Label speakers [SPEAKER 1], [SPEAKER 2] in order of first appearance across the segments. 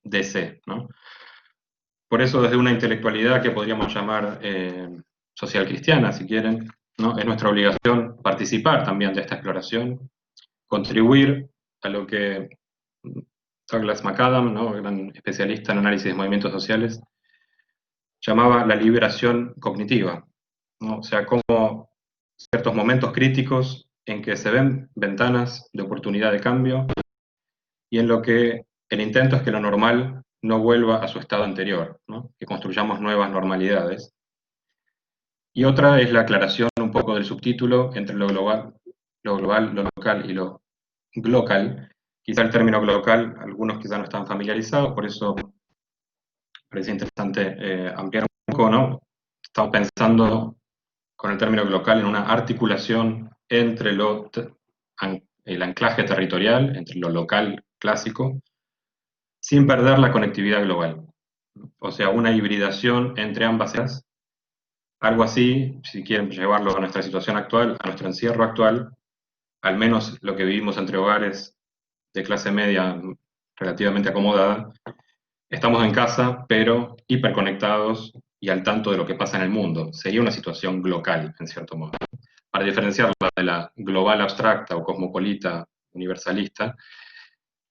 [SPEAKER 1] DC, ¿no? Por eso desde una intelectualidad que podríamos llamar social cristiana, si quieren, ¿no? Es nuestra obligación participar también de esta exploración, contribuir a lo que Douglas McAdam, ¿no? Gran especialista en análisis de movimientos sociales, llamaba la liberación cognitiva, ¿no? O sea, cómo ciertos momentos críticos en que se ven ventanas de oportunidad de cambio y en lo que el intento es que lo normal no vuelva a su estado anterior, ¿no? Que construyamos nuevas normalidades. Y otra es la aclaración un poco del subtítulo entre lo global, lo local y lo glocal. Quizá el término glocal, algunos quizá no están familiarizados, por eso parece interesante ampliar un poco, ¿no? Estamos pensando con el término glocal en una articulación entre el anclaje territorial, entre lo local clásico, sin perder la conectividad global. O sea, una hibridación entre ambas áreas, algo así, si quieren llevarlo a nuestra situación actual, a nuestro encierro actual, al menos lo que vivimos entre hogares de clase media relativamente acomodada, estamos en casa, pero hiperconectados y al tanto de lo que pasa en el mundo. Sería una situación glocal, en cierto modo. Para diferenciarla de la global abstracta o cosmopolita universalista,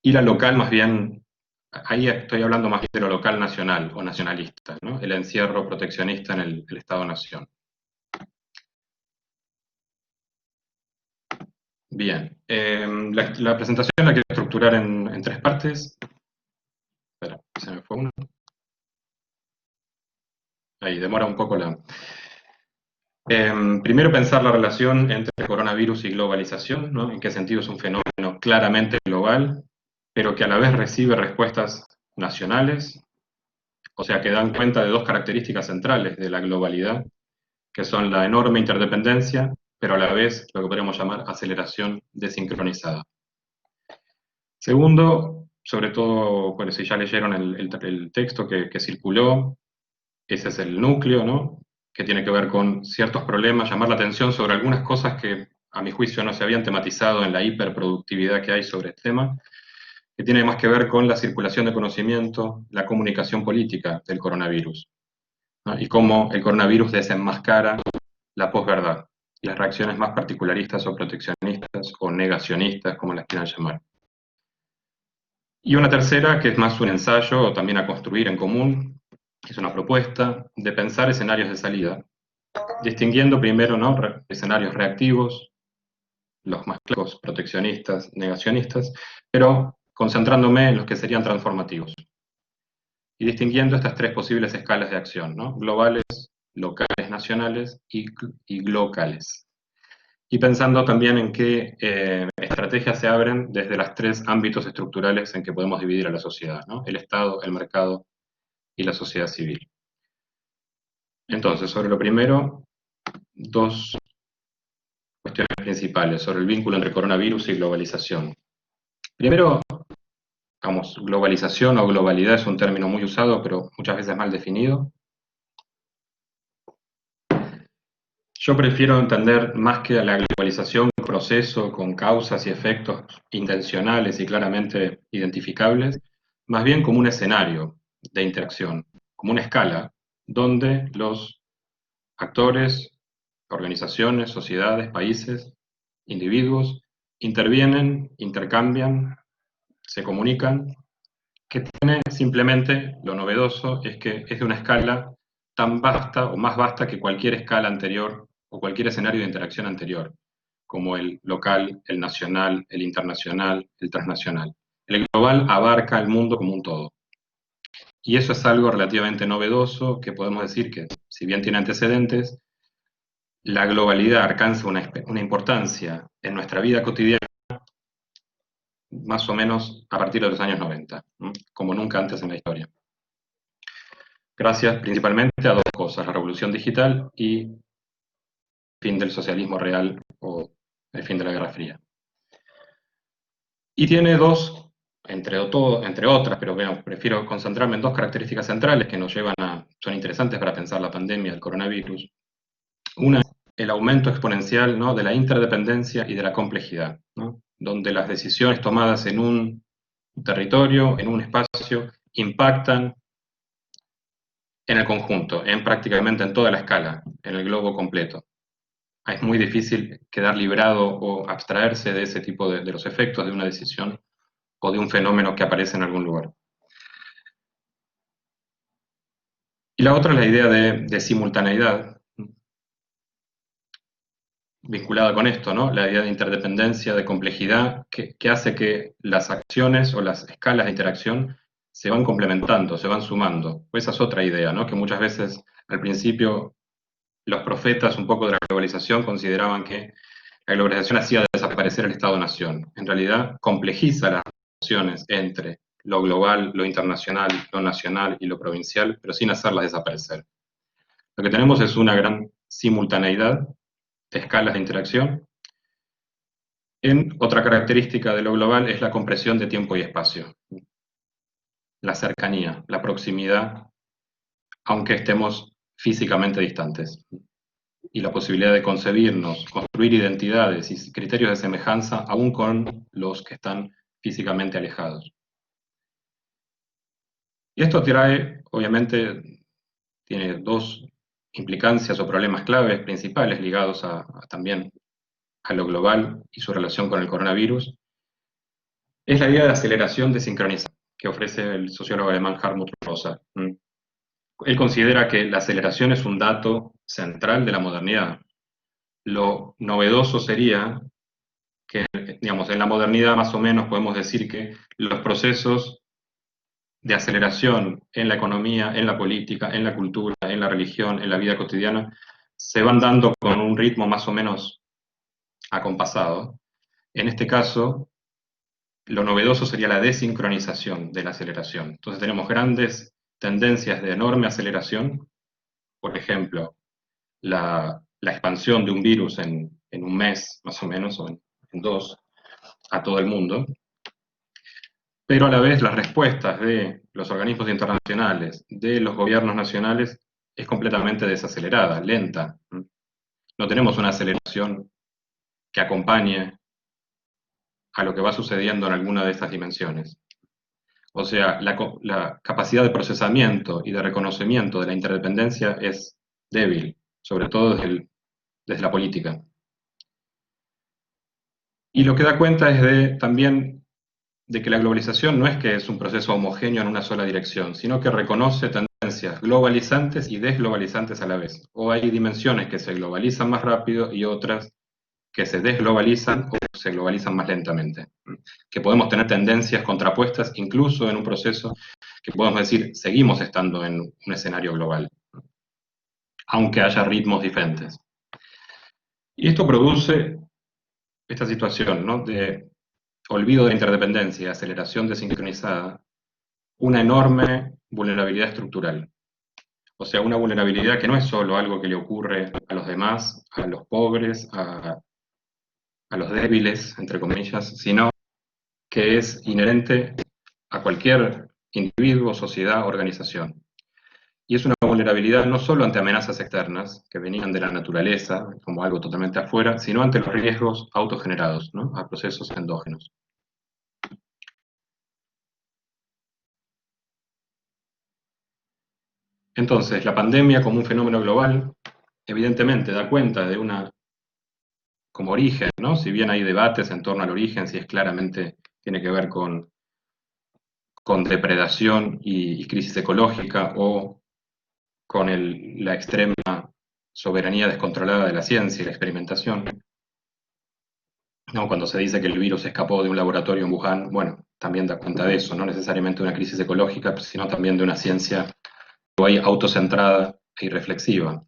[SPEAKER 1] y la local más bien, ahí estoy hablando más bien de lo local nacional o nacionalista, ¿no? El encierro proteccionista en el Estado-Nación. Bien, la presentación la quiero estructurar en tres partes. Espera, se me fue una. Ahí, demora un poco la... primero pensar la relación entre coronavirus y globalización, ¿no? En qué sentido es un fenómeno claramente global, pero que a la vez recibe respuestas nacionales, o sea, que dan cuenta de dos características centrales de la globalidad, que son la enorme interdependencia, pero a la vez lo que podríamos llamar aceleración desincronizada. Segundo, sobre todo, bueno, si ya leyeron el texto que circuló, ese es el núcleo, ¿no? Que tiene que ver con ciertos problemas, llamar la atención sobre algunas cosas que a mi juicio no se habían tematizado en la hiperproductividad que hay sobre este tema, que tiene más que ver con la circulación de conocimiento, la comunicación política del coronavirus, ¿no? Y cómo el coronavirus desenmascara la posverdad y las reacciones más particularistas o proteccionistas o negacionistas, como las quieran llamar. Y una tercera, que es más un ensayo o también a construir en común, que es una propuesta de pensar escenarios de salida, distinguiendo primero, ¿no? Escenarios reactivos, los más clásicos, proteccionistas, negacionistas, pero concentrándome en los que serían transformativos. Y distinguiendo estas tres posibles escalas de acción, ¿no? Globales, locales, nacionales y glocales. Y pensando también en qué estrategias se abren desde los tres ámbitos estructurales en que podemos dividir a la sociedad, ¿no? El Estado, el mercado y la sociedad civil. Entonces, sobre lo primero, dos cuestiones principales sobre el vínculo entre coronavirus y globalización. Primero, digamos, globalización o globalidad es un término muy usado, pero muchas veces mal definido. Yo prefiero entender más que a la globalización un proceso con causas y efectos intencionales y claramente identificables, más bien como un escenario de interacción, como una escala, donde los actores, organizaciones, sociedades, países, individuos, intervienen, intercambian, se comunican, que tiene simplemente lo novedoso es que es de una escala tan vasta o más vasta que cualquier escala anterior o cualquier escenario de interacción anterior, como el local, el nacional, el internacional, el transnacional. El global abarca el mundo como un todo. Y eso es algo relativamente novedoso que podemos decir que, si bien tiene antecedentes, la globalidad alcanza una importancia en nuestra vida cotidiana más o menos a partir de los años 90, ¿no? Como nunca antes en la historia. Gracias principalmente a dos cosas, la revolución digital y el fin del socialismo real o el fin de la Guerra Fría. Y tiene dos, entre otras, pero bueno, prefiero concentrarme en dos características centrales que son interesantes para pensar la pandemia del coronavirus. Una es el aumento exponencial, ¿no? De la interdependencia y de la complejidad, ¿no? Donde las decisiones tomadas en un territorio, en un espacio, impactan en el conjunto, en prácticamente en toda la escala, en el globo completo. Es muy difícil quedar librado o abstraerse de ese tipo de los efectos de una decisión o de un fenómeno que aparece en algún lugar. Y la otra es la idea de simultaneidad, vinculada con esto, ¿no? La idea de interdependencia, de complejidad, que hace que las acciones o las escalas de interacción se van complementando, se van sumando. Esa es otra idea, ¿no? Que muchas veces al principio los profetas un poco de la globalización consideraban que la globalización hacía desaparecer el Estado-nación. En realidad complejiza las relaciones entre lo global, lo internacional, lo nacional y lo provincial, pero sin hacerlas desaparecer. Lo que tenemos es una gran simultaneidad de escalas de interacción. Otra característica de lo global es la compresión de tiempo y espacio, la cercanía, la proximidad, aunque estemos físicamente distantes, y la posibilidad de concebirnos, construir identidades y criterios de semejanza aún con los que están físicamente alejados. Y esto trae, obviamente, tiene dos implicancias o problemas claves principales ligados también a lo global y su relación con el coronavirus. Es la idea de aceleración desincronizada que ofrece el sociólogo alemán Hartmut Rosa. Él considera que la aceleración es un dato central de la modernidad. Lo novedoso sería que, digamos, en la modernidad más o menos podemos decir que los procesos de aceleración en la economía, en la política, en la cultura, en la religión, en la vida cotidiana, se van dando con un ritmo más o menos acompasado. En este caso, lo novedoso sería la desincronización de la aceleración. Entonces tenemos grandes tendencias de enorme aceleración, por ejemplo, la expansión de un virus en un mes, más o menos, o en dos, a todo el mundo, pero a la vez las respuestas de los organismos internacionales, de los gobiernos nacionales, es completamente desacelerada, lenta. No tenemos una aceleración que acompañe a lo que va sucediendo en alguna de estas dimensiones. O sea, la capacidad de procesamiento y de reconocimiento de la interdependencia es débil, sobre todo desde la política. Y lo que da cuenta es también de que la globalización no es que es un proceso homogéneo en una sola dirección, sino que reconoce tendencias globalizantes y desglobalizantes a la vez. O hay dimensiones que se globalizan más rápido y otras que se desglobalizan o se globalizan más lentamente. Que podemos tener tendencias contrapuestas incluso en un proceso que podemos decir, seguimos estando en un escenario global, aunque haya ritmos diferentes. Y esto produce esta situación, ¿no?, de olvido de la interdependencia, aceleración desincronizada, una enorme vulnerabilidad estructural. O sea, una vulnerabilidad que no es solo algo que le ocurre a los demás, a los pobres, a los débiles, entre comillas, sino que es inherente a cualquier individuo, sociedad, organización. Y es una vulnerabilidad no solo ante amenazas externas, que venían de la naturaleza, como algo totalmente afuera, sino ante los riesgos autogenerados, ¿no?, a procesos endógenos. Entonces, la pandemia como un fenómeno global, evidentemente da cuenta de una, como origen, ¿no? Si bien hay debates en torno al origen, si es claramente, tiene que ver con depredación y crisis ecológica, o con la extrema soberanía descontrolada de la ciencia y la experimentación, ¿no? Cuando se dice que el virus escapó de un laboratorio en Wuhan, bueno, también da cuenta de eso, no necesariamente de una crisis ecológica, sino también de una ciencia autocentrada e irreflexiva.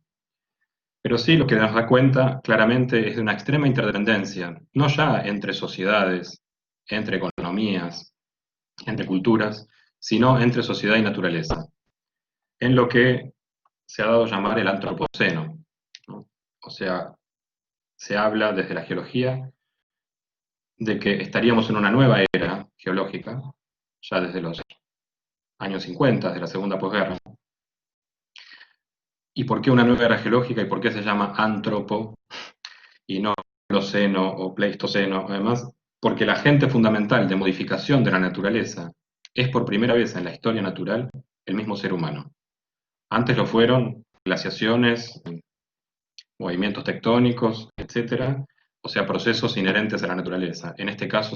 [SPEAKER 1] Pero sí, lo que nos da cuenta claramente es de una extrema interdependencia, no ya entre sociedades, entre economías, entre culturas, sino entre sociedad y naturaleza, en lo que se ha dado a llamar el antropoceno, ¿no? O sea, se habla desde la geología de que estaríamos en una nueva era geológica, ya desde los años 50, de la segunda posguerra. ¿Y por qué una nueva era geológica y por qué se llama antropo y no Holoceno o Pleistoceno? Además, porque el agente fundamental de modificación de la naturaleza es por primera vez en la historia natural el mismo ser humano. Antes lo fueron glaciaciones, movimientos tectónicos, etcétera, o sea, procesos inherentes a la naturaleza. En este caso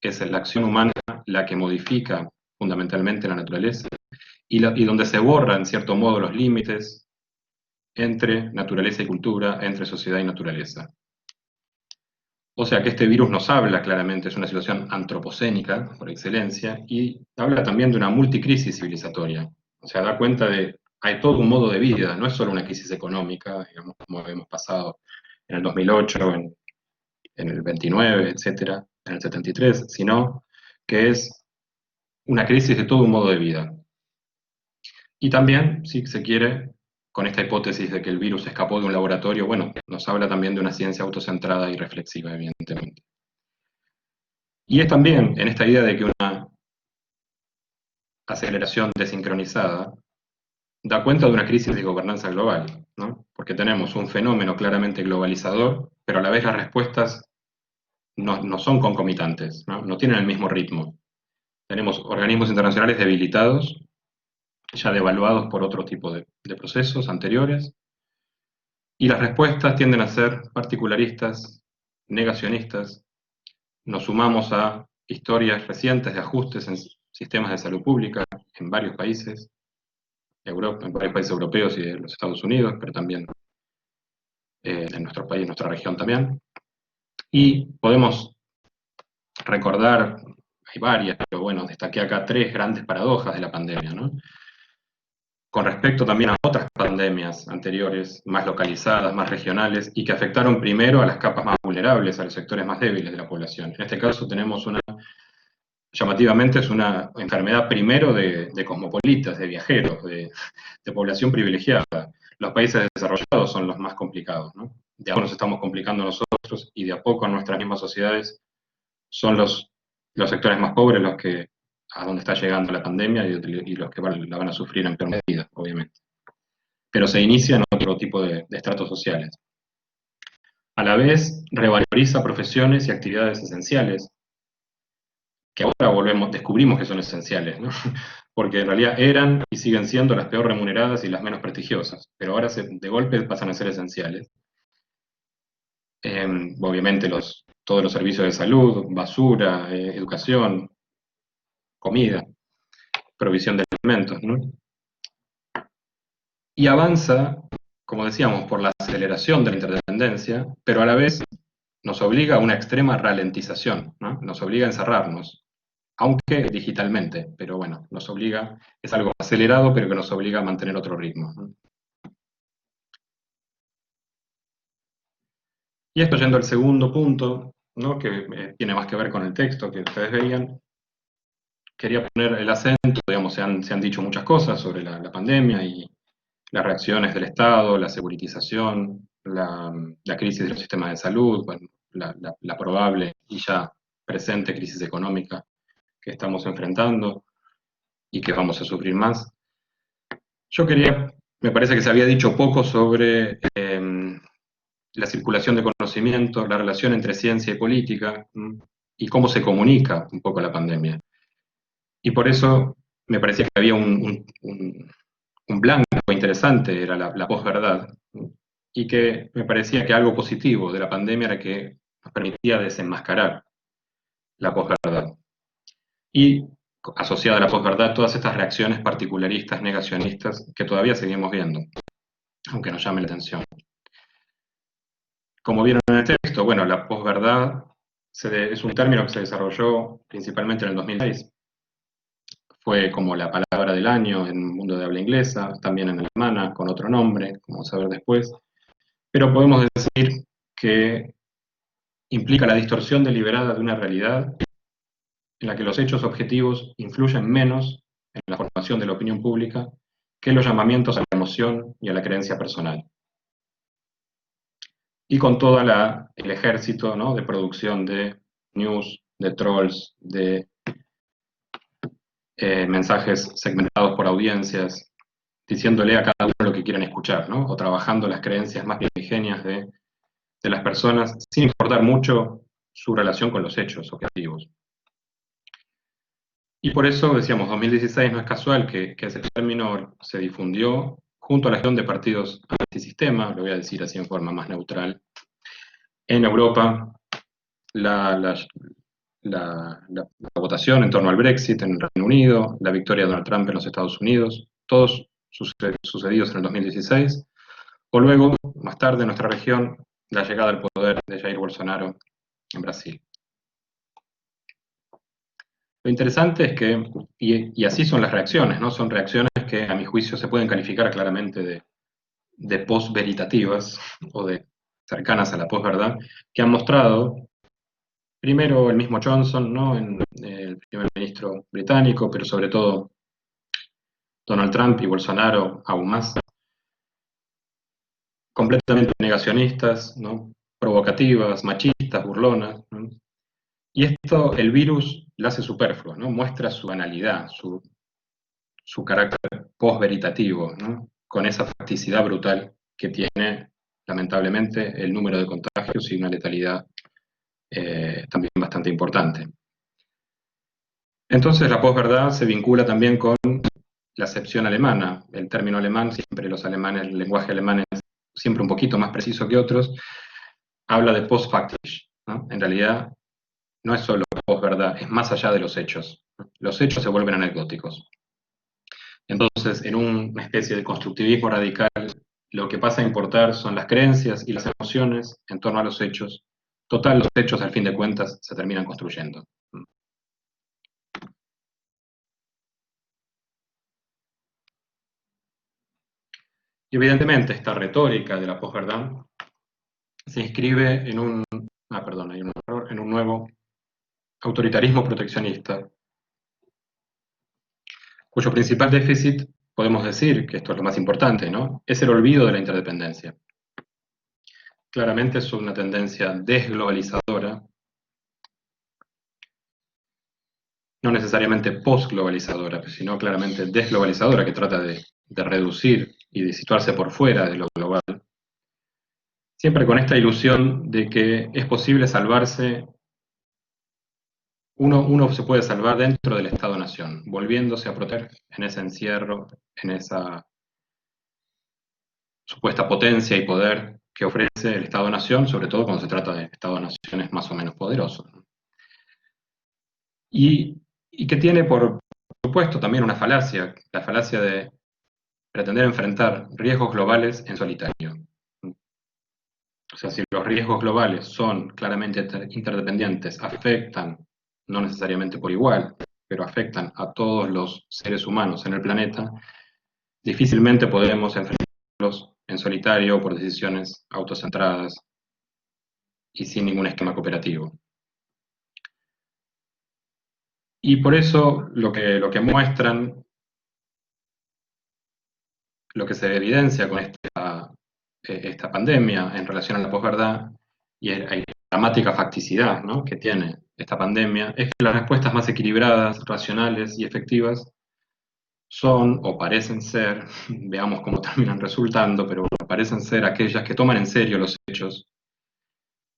[SPEAKER 1] es la acción humana la que modifica fundamentalmente la naturaleza y donde se borran, en cierto modo, los límites entre naturaleza y cultura, entre sociedad y naturaleza. O sea que este virus nos habla claramente, es una situación antropocénica por excelencia, y habla también de una multicrisis civilizatoria. O sea, da cuenta de, hay todo un modo de vida, no es solo una crisis económica, digamos, como hemos pasado en el 2008, en el 29, etcétera, en el 73, sino que es una crisis de todo un modo de vida. Y también, si se quiere, con esta hipótesis de que el virus escapó de un laboratorio, bueno, nos habla también de una ciencia autocentrada y reflexiva, evidentemente. Y es también en esta idea de que una aceleración desincronizada da cuenta de una crisis de gobernanza global, ¿no? Porque tenemos un fenómeno claramente globalizador, pero a la vez las respuestas no son concomitantes, ¿no? No tienen el mismo ritmo. Tenemos organismos internacionales debilitados, ya devaluados por otro tipo de procesos anteriores, y las respuestas tienden a ser particularistas, negacionistas. Nos sumamos a historias recientes de ajustes en sistemas de salud pública en varios países, en varios países europeos y de los Estados Unidos, pero también en nuestro país, en nuestra región también. Y podemos recordar, hay varias, pero bueno, destaqué acá tres grandes paradojas de la pandemia, ¿no? Con respecto también a otras pandemias anteriores, más localizadas, más regionales, y que afectaron primero a las capas más vulnerables, a los sectores más débiles de la población. En este caso tenemos llamativamente es una enfermedad primero de cosmopolitas, de viajeros, de población privilegiada. Los países desarrollados son los más complicados, ¿no? De a poco nos estamos complicando nosotros y de a poco en nuestras mismas sociedades son los sectores más pobres los que a donde está llegando la pandemia y los que la van a sufrir en peor medida, obviamente. Pero se inicia en otro tipo de estratos sociales. A la vez, revaloriza profesiones y actividades esenciales, que ahora descubrimos que son esenciales, ¿no? Porque en realidad eran y siguen siendo las peor remuneradas y las menos prestigiosas, pero ahora de golpe pasan a ser esenciales. Obviamente todos los servicios de salud, basura, educación, comida, provisión de alimentos, ¿no? Y avanza, como decíamos, por la aceleración de la interdependencia, pero a la vez nos obliga a una extrema ralentización, ¿no? Nos obliga a encerrarnos, aunque digitalmente, pero bueno, nos obliga, es algo acelerado, pero que nos obliga a mantener otro ritmo, ¿no? Y esto yendo al segundo punto, ¿no? Que tiene más que ver con el texto que ustedes veían, quería poner el acento, digamos, se han dicho muchas cosas sobre la pandemia y las reacciones del Estado, la securitización, la crisis de los sistemas de salud, bueno, la probable y ya presente crisis económica que estamos enfrentando y que vamos a sufrir más. Me parece que se había dicho poco sobre la circulación de conocimiento, la relación entre ciencia y política, y cómo se comunica un poco la pandemia. Y por eso me parecía que había un blanco interesante, era la posverdad, y que me parecía que algo positivo de la pandemia era que nos permitía desenmascarar la posverdad. Y asociada a la posverdad, todas estas reacciones particularistas, negacionistas, que todavía seguimos viendo, aunque nos llame la atención. Como vieron en el texto, bueno, la posverdad es un término que se desarrolló principalmente en el 2006. Fue como la palabra del año en el mundo de habla inglesa, también en alemana, con otro nombre, como vamos a ver después. Pero podemos decir que implica la distorsión deliberada de una realidad en la que los hechos objetivos influyen menos en la formación de la opinión pública que los llamamientos a la emoción y a la creencia personal. Y con todo el ejército, ¿no?, de producción de news, de trolls, de mensajes segmentados por audiencias, diciéndole a cada uno lo que quieren escuchar, ¿no?, o trabajando las creencias más primigenias de las personas, sin importar mucho su relación con los hechos objetivos. Y por eso decíamos, 2016 no es casual que ese término se difundió junto a la gestión de partidos antisistema, lo voy a decir así en forma más neutral, en Europa, la, la- la votación en torno al Brexit en el Reino Unido, la victoria de Donald Trump en los Estados Unidos, todos sucedidos en el 2016, o luego, más tarde, en nuestra región, la llegada al poder de Jair Bolsonaro en Brasil. Lo interesante es que, y así son las reacciones, ¿no? Son reacciones que a mi juicio se pueden calificar claramente de post-veritativas o de cercanas a la posverdad, que han mostrado, primero el mismo Johnson, ¿no? El primer ministro británico, pero sobre todo Donald Trump y Bolsonaro aún más, completamente negacionistas, ¿no? Provocativas, machistas, burlonas, ¿no? Y esto, el virus, lo hace superfluo, ¿no? Muestra su banalidad, su carácter post-veritativo, ¿no? Con esa facticidad brutal que tiene, lamentablemente, el número de contagios y una letalidad también bastante importante. Entonces, la posverdad se vincula también con la acepción alemana. El término alemán, siempre los alemanes, el lenguaje alemán es siempre un poquito más preciso que otros, habla de postfaktisch, ¿no? En realidad, no es solo posverdad, es más allá de los hechos. Los hechos se vuelven anecdóticos. Entonces, en una especie de constructivismo radical, lo que pasa a importar son las creencias y las emociones en torno a los hechos. Total, los hechos, al fin de cuentas, se terminan construyendo. Y evidentemente, esta retórica de la posverdad se inscribe en perdón, hay un error, en un nuevo autoritarismo proteccionista, cuyo principal déficit, podemos decir, que esto es lo más importante, ¿no? Es el olvido de la interdependencia. Claramente es una tendencia desglobalizadora, no necesariamente postglobalizadora, sino claramente desglobalizadora, que trata de reducir y de situarse por fuera de lo global, siempre con esta ilusión de que es posible salvarse, uno se puede salvar dentro del Estado-Nación, volviéndose a proteger en ese encierro, en esa supuesta potencia y poder que ofrece el Estado-Nación, sobre todo cuando se trata de Estados-naciones más o menos poderosos. Y que tiene, por supuesto, también una falacia, la falacia de pretender enfrentar riesgos globales en solitario. O sea, si los riesgos globales son claramente interdependientes, afectan, no necesariamente por igual, pero afectan a todos los seres humanos en el planeta, difícilmente podremos enfrentarlos en solitario por decisiones autocentradas y sin ningún esquema cooperativo. Y por eso lo que muestran, lo que se evidencia con esta pandemia en relación a la posverdad y la dramática facticidad, ¿no?, que tiene esta pandemia, es que las respuestas más equilibradas, racionales y efectivas son, o parecen ser, veamos cómo terminan resultando, pero bueno, parecen ser aquellas que toman en serio los hechos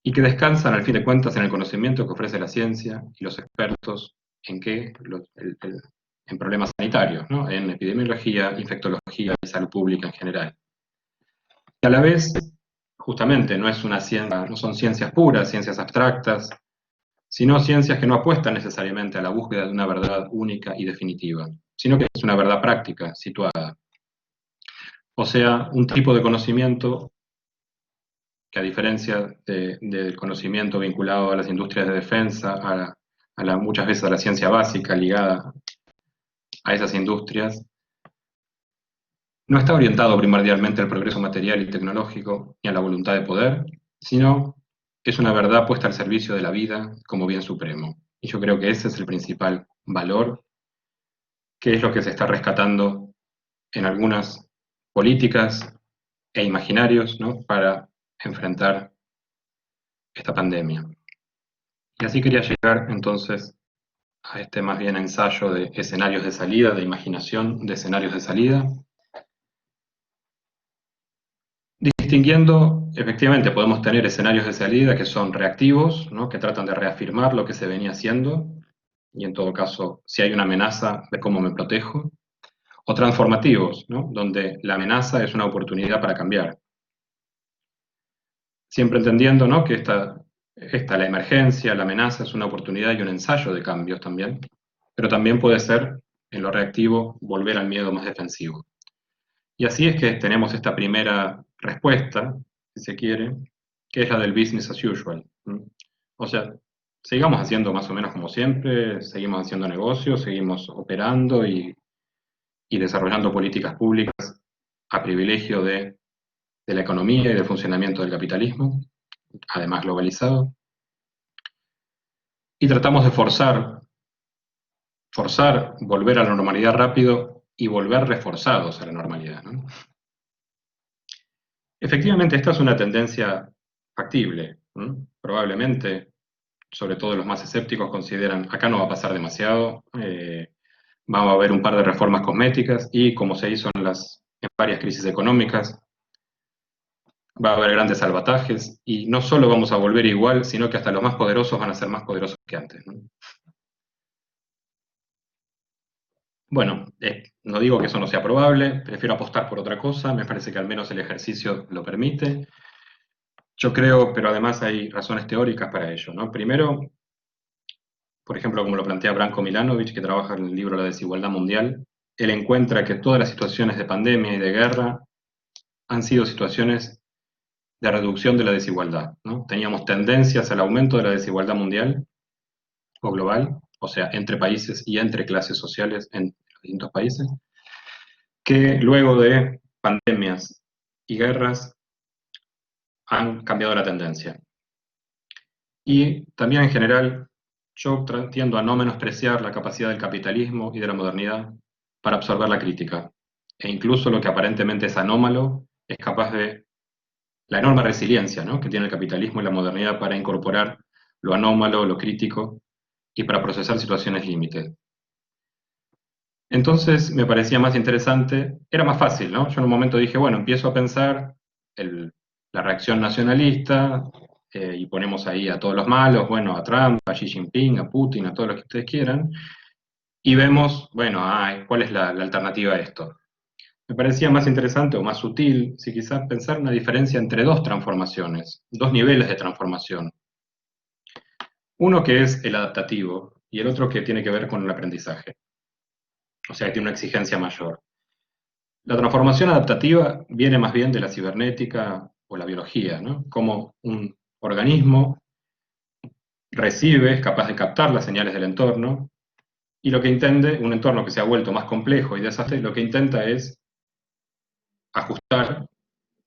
[SPEAKER 1] y que descansan al fin de cuentas en el conocimiento que ofrece la ciencia y los expertos en qué, en problemas sanitarios, ¿no?, en epidemiología, infectología y salud pública en general. Y a la vez, justamente, no es una ciencia, no son ciencias puras, ciencias abstractas, sino ciencias que no apuestan necesariamente a la búsqueda de una verdad única y definitiva, sino que es una verdad práctica, situada. O sea, un tipo de conocimiento que, a diferencia del conocimiento vinculado a las industrias de defensa, muchas veces a la ciencia básica ligada a esas industrias, no está orientado primordialmente al progreso material y tecnológico ni a la voluntad de poder, sino que es una verdad puesta al servicio de la vida como bien supremo. Y yo creo que ese es el principal valor, que es lo que se está rescatando en algunas políticas e imaginarios, ¿no?, para enfrentar esta pandemia. Y así quería llegar entonces a este más bien ensayo de escenarios de salida, de imaginación de escenarios de salida, distinguiendo, efectivamente, podemos tener escenarios de salida que son reactivos, ¿no?, que tratan de reafirmar lo que se venía haciendo, y en todo caso, si hay una amenaza, de cómo me protejo, o transformativos, ¿no? Donde la amenaza es una oportunidad para cambiar. Siempre entendiendo, ¿no? Que la emergencia, la amenaza es una oportunidad y un ensayo de cambios también, pero también puede ser, en lo reactivo, volver al miedo más defensivo. Y así es que tenemos esta primera respuesta, si se quiere, que es la del business as usual. O sea, sigamos haciendo más o menos como siempre, seguimos haciendo negocios, seguimos operando y desarrollando políticas públicas a privilegio de la economía y del funcionamiento del capitalismo, además globalizado. Y tratamos de forzar volver a la normalidad rápido y volver reforzados a la normalidad, ¿no? Efectivamente, esta es una tendencia factible, ¿no? Probablemente, sobre todo los más escépticos, consideran, acá no va a pasar demasiado, va a haber un par de reformas cosméticas y como se hizo en varias crisis económicas, va a haber grandes salvatajes y no solo vamos a volver igual, sino que hasta los más poderosos van a ser más poderosos que antes, ¿no? Bueno, no digo que eso no sea probable, prefiero apostar por otra cosa, me parece que al menos el ejercicio lo permite. Yo creo, pero además hay razones teóricas para ello, ¿no? Primero, por ejemplo, como lo plantea Branko Milanovic, que trabaja en el libro La desigualdad mundial, él encuentra que todas las situaciones de pandemia y de guerra han sido situaciones de reducción de la desigualdad, ¿no? Teníamos tendencias al aumento de la desigualdad mundial o global, o sea, entre países y entre clases sociales en los distintos países, que luego de pandemias y guerras han cambiado la tendencia. Y también en general, yo tiendo a no menospreciar la capacidad del capitalismo y de la modernidad para absorber la crítica. E incluso lo que aparentemente es anómalo es capaz de la enorme resiliencia, ¿no?, que tiene el capitalismo y la modernidad para incorporar lo anómalo, lo crítico y para procesar situaciones límites. Entonces me parecía más interesante, era más fácil, ¿no? Yo en un momento dije, bueno, empiezo a pensar la reacción nacionalista, y ponemos ahí a todos los malos, bueno, a Trump, a Xi Jinping, a Putin, a todos los que ustedes quieran, y vemos, bueno, ¿cuál es la alternativa a esto? Me parecía más interesante o más sutil, si quizás, pensar una diferencia entre dos transformaciones, dos niveles de transformación. Uno que es el adaptativo y el otro que tiene que ver con el aprendizaje, o sea, que tiene una exigencia mayor. La transformación adaptativa viene más bien de la cibernética o la biología, ¿no? Como un organismo recibe, es capaz de captar las señales del entorno, y lo que intende, un entorno que se ha vuelto más complejo y desastre, lo que intenta es ajustar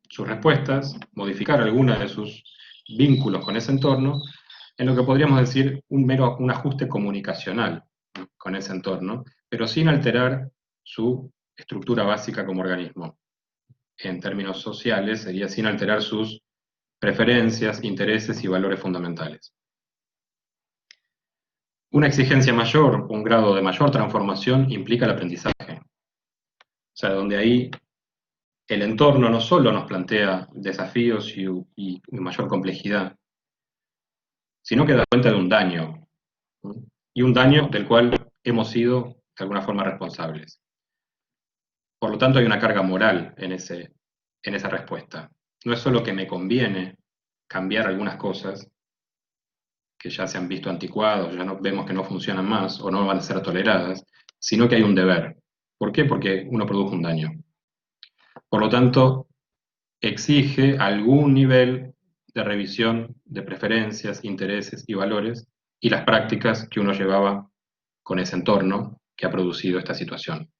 [SPEAKER 1] sus respuestas, modificar algunos de sus vínculos con ese entorno, en lo que podríamos decir un ajuste comunicacional, ¿no?, con ese entorno, pero sin alterar su estructura básica como organismo. En términos sociales, sería sin alterar sus preferencias, intereses y valores fundamentales. Una exigencia mayor, un grado de mayor transformación, implica el aprendizaje. O sea, donde ahí el entorno no solo nos plantea desafíos y mayor complejidad, sino que da cuenta de un daño, ¿no? Y un daño del cual hemos sido de alguna forma responsables. Por lo tanto, hay una carga moral en esa respuesta. No es solo que me conviene cambiar algunas cosas que ya se han visto anticuados, ya no, vemos que no funcionan más o no van a ser toleradas, sino que hay un deber. ¿Por qué? Porque uno produjo un daño. Por lo tanto, exige algún nivel de revisión de preferencias, intereses y valores y las prácticas que uno llevaba con ese entorno que ha producido esta situación.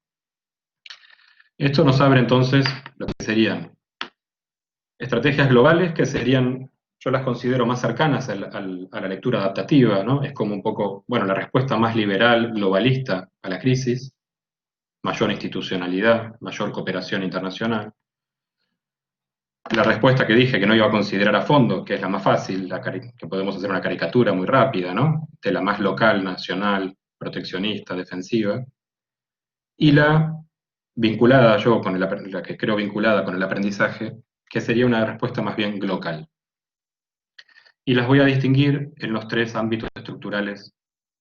[SPEAKER 1] Esto nos abre entonces lo que serían estrategias globales, que serían, yo las considero más cercanas a la lectura adaptativa, ¿no? Es como un poco, bueno, la respuesta más liberal, globalista a la crisis, mayor institucionalidad, mayor cooperación internacional. La respuesta que dije que no iba a considerar a fondo, que es la más fácil, que podemos hacer una caricatura muy rápida, ¿no?, de la más local, nacional, proteccionista, defensiva, y la vinculada yo con la que creo vinculada con el aprendizaje, que sería una respuesta más bien local. Y las voy a distinguir en los tres ámbitos estructurales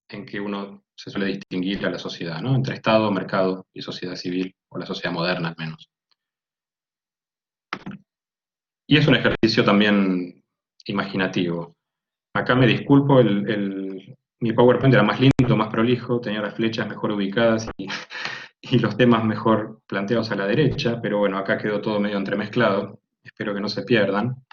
[SPEAKER 1] en que uno se suele distinguir a la sociedad, ¿no? Entre Estado, mercado y sociedad civil, o la sociedad moderna al menos. Y es un ejercicio también imaginativo. Acá me disculpo, mi PowerPoint era más lindo, más prolijo, tenía las flechas mejor ubicadas y los temas mejor planteados a la derecha, pero bueno, acá quedó todo medio entremezclado, espero que no se pierdan.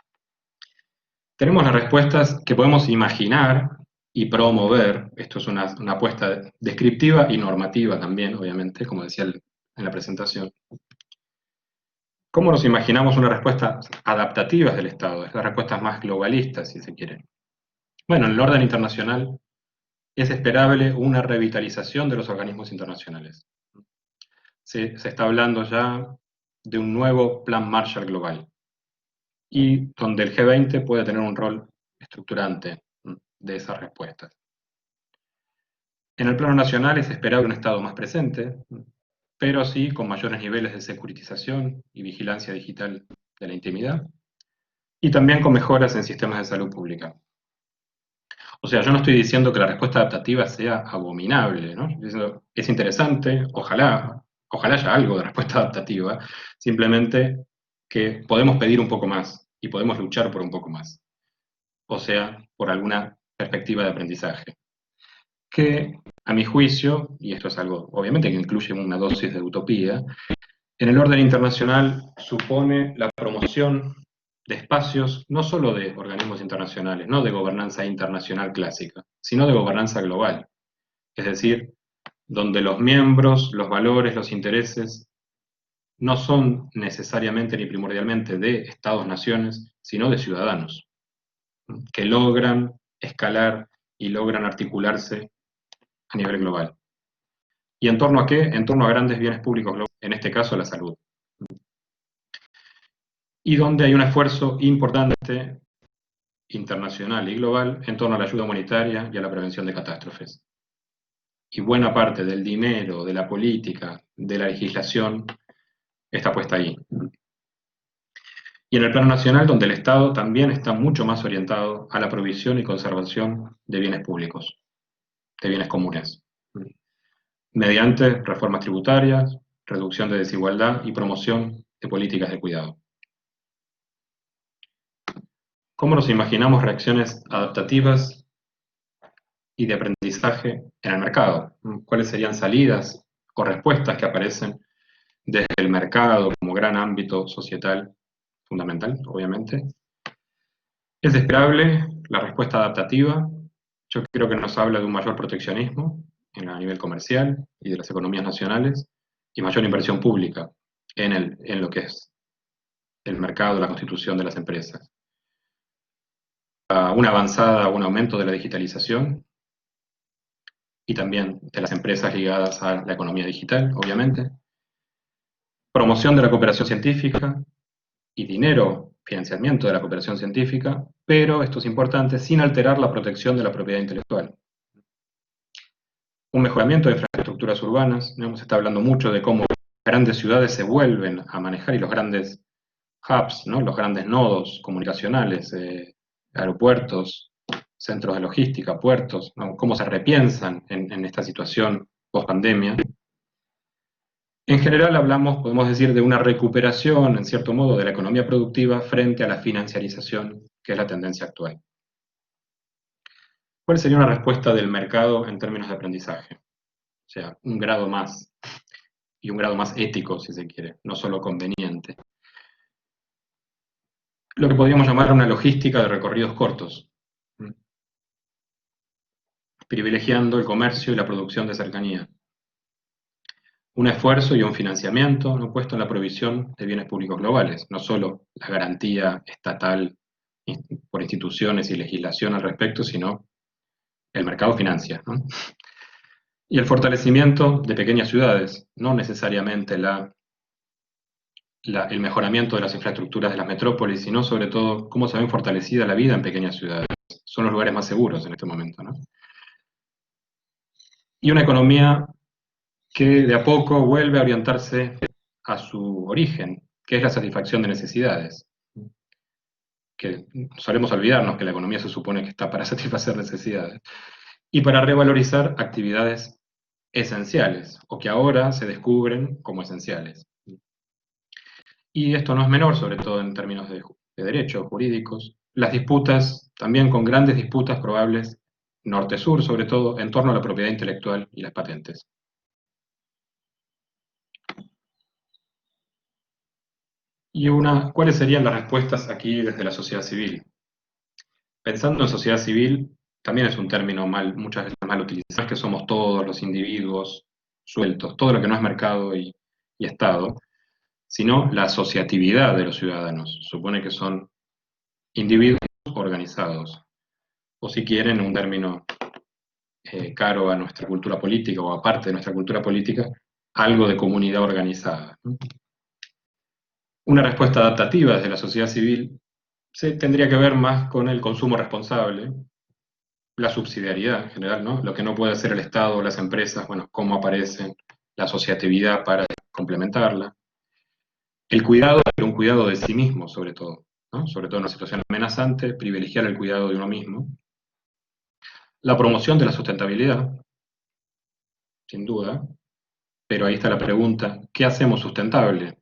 [SPEAKER 1] Tenemos las respuestas que podemos imaginar y promover. Esto es una apuesta descriptiva y normativa también, obviamente, como decía en la presentación. ¿Cómo nos imaginamos unas respuestas adaptativas del Estado? Estas respuestas más globalistas, si se quiere. Bueno, en el orden internacional es esperable una revitalización de los organismos internacionales. Se está hablando ya de un nuevo plan Marshall global, y donde el G20 puede tener un rol estructurante de esas respuestas. En el plano nacional es esperable un Estado más presente, pero sí con mayores niveles de securitización y vigilancia digital de la intimidad, y también con mejoras en sistemas de salud pública. O sea, yo no estoy diciendo que la respuesta adaptativa sea abominable, ¿no? Es interesante, ojalá haya algo de respuesta adaptativa, simplemente que podemos pedir un poco más y podemos luchar por un poco más. O sea, por alguna perspectiva de aprendizaje. Que, a mi juicio, y esto es algo obviamente que incluye una dosis de utopía, en el orden internacional supone la promoción de espacios no solo de organismos internacionales, no de gobernanza internacional clásica, sino de gobernanza global. Es decir, donde los miembros, los valores, los intereses no son necesariamente ni primordialmente de estados-naciones, sino de ciudadanos, que logran escalar y logran articularse a nivel global. ¿Y en torno a qué? En torno a grandes bienes públicos globales, en este caso la salud. Y donde hay un esfuerzo importante internacional y global en torno a la ayuda humanitaria y a la prevención de catástrofes. Y buena parte del dinero, de la política, de la legislación, está puesta ahí. Y en el plano nacional, donde el Estado también está mucho más orientado a la provisión y conservación de bienes públicos, de bienes comunes, mediante reformas tributarias, reducción de desigualdad y promoción de políticas de cuidado. ¿Cómo nos imaginamos reacciones adaptativas y de aprendizaje en el mercado? ¿Cuáles serían salidas o respuestas que aparecen desde el mercado como gran ámbito societal fundamental, obviamente? Es esperable la respuesta adaptativa. Yo creo que nos habla de un mayor proteccionismo a nivel comercial y de las economías nacionales, y mayor inversión pública en lo que es el mercado, la constitución de las empresas. Un aumento de la digitalización y también de las empresas ligadas a la economía digital, obviamente. Promoción de la cooperación científica y dinero, financiamiento de la cooperación científica, pero, esto es importante, sin alterar la protección de la propiedad intelectual. Un mejoramiento de infraestructuras urbanas, ¿no? Se está hablando mucho de cómo grandes ciudades se vuelven a manejar y los grandes hubs, ¿no? Los grandes nodos comunicacionales, aeropuertos, centros de logística, puertos, ¿no? Cómo se repiensan en esta situación post-pandemia. En general podemos decir, de una recuperación, en cierto modo, de la economía productiva frente a la financiarización, que es la tendencia actual. ¿Cuál sería una respuesta del mercado en términos de aprendizaje? O sea, un grado más, y un grado más ético, si se quiere, no solo conveniente. Lo que podríamos llamar una logística de recorridos cortos, privilegiando el comercio y la producción de cercanía. Un esfuerzo y un financiamiento no puesto en la provisión de bienes públicos globales, no solo la garantía estatal por instituciones y legislación al respecto, sino el mercado financia, ¿no? Y el fortalecimiento de pequeñas ciudades, no necesariamente el mejoramiento de las infraestructuras de las metrópolis, sino sobre todo cómo se ven fortalecida la vida en pequeñas ciudades. Son los lugares más seguros en este momento, ¿no? Y una economía que de a poco vuelve a orientarse a su origen, que es la satisfacción de necesidades. Que solemos olvidarnos que la economía se supone que está para satisfacer necesidades. Y para revalorizar actividades esenciales, o que ahora se descubren como esenciales. Y esto no es menor, sobre todo en términos de derechos jurídicos. Las disputas, también con grandes disputas probables, norte-sur sobre todo, en torno a la propiedad intelectual y las patentes. ¿Cuáles serían las respuestas aquí desde la sociedad civil? Pensando en sociedad civil, también es un término muchas veces mal utilizado, es que somos todos los individuos sueltos, todo lo que no es mercado y Estado, sino la asociatividad de los ciudadanos. Supone que son individuos organizados, o si quieren, un término caro a nuestra cultura política o aparte de nuestra cultura política, algo de comunidad organizada, ¿no? Una respuesta adaptativa desde la sociedad civil tendría que ver más con el consumo responsable, la subsidiariedad en general, ¿no? Lo que no puede hacer el Estado o las empresas, bueno, cómo aparecen, la asociatividad para complementarla. El cuidado, pero un cuidado de sí mismo, sobre todo, ¿no? Sobre todo en una situación amenazante, privilegiar el cuidado de uno mismo. La promoción de la sustentabilidad, sin duda, pero ahí está la pregunta, ¿qué hacemos sustentable?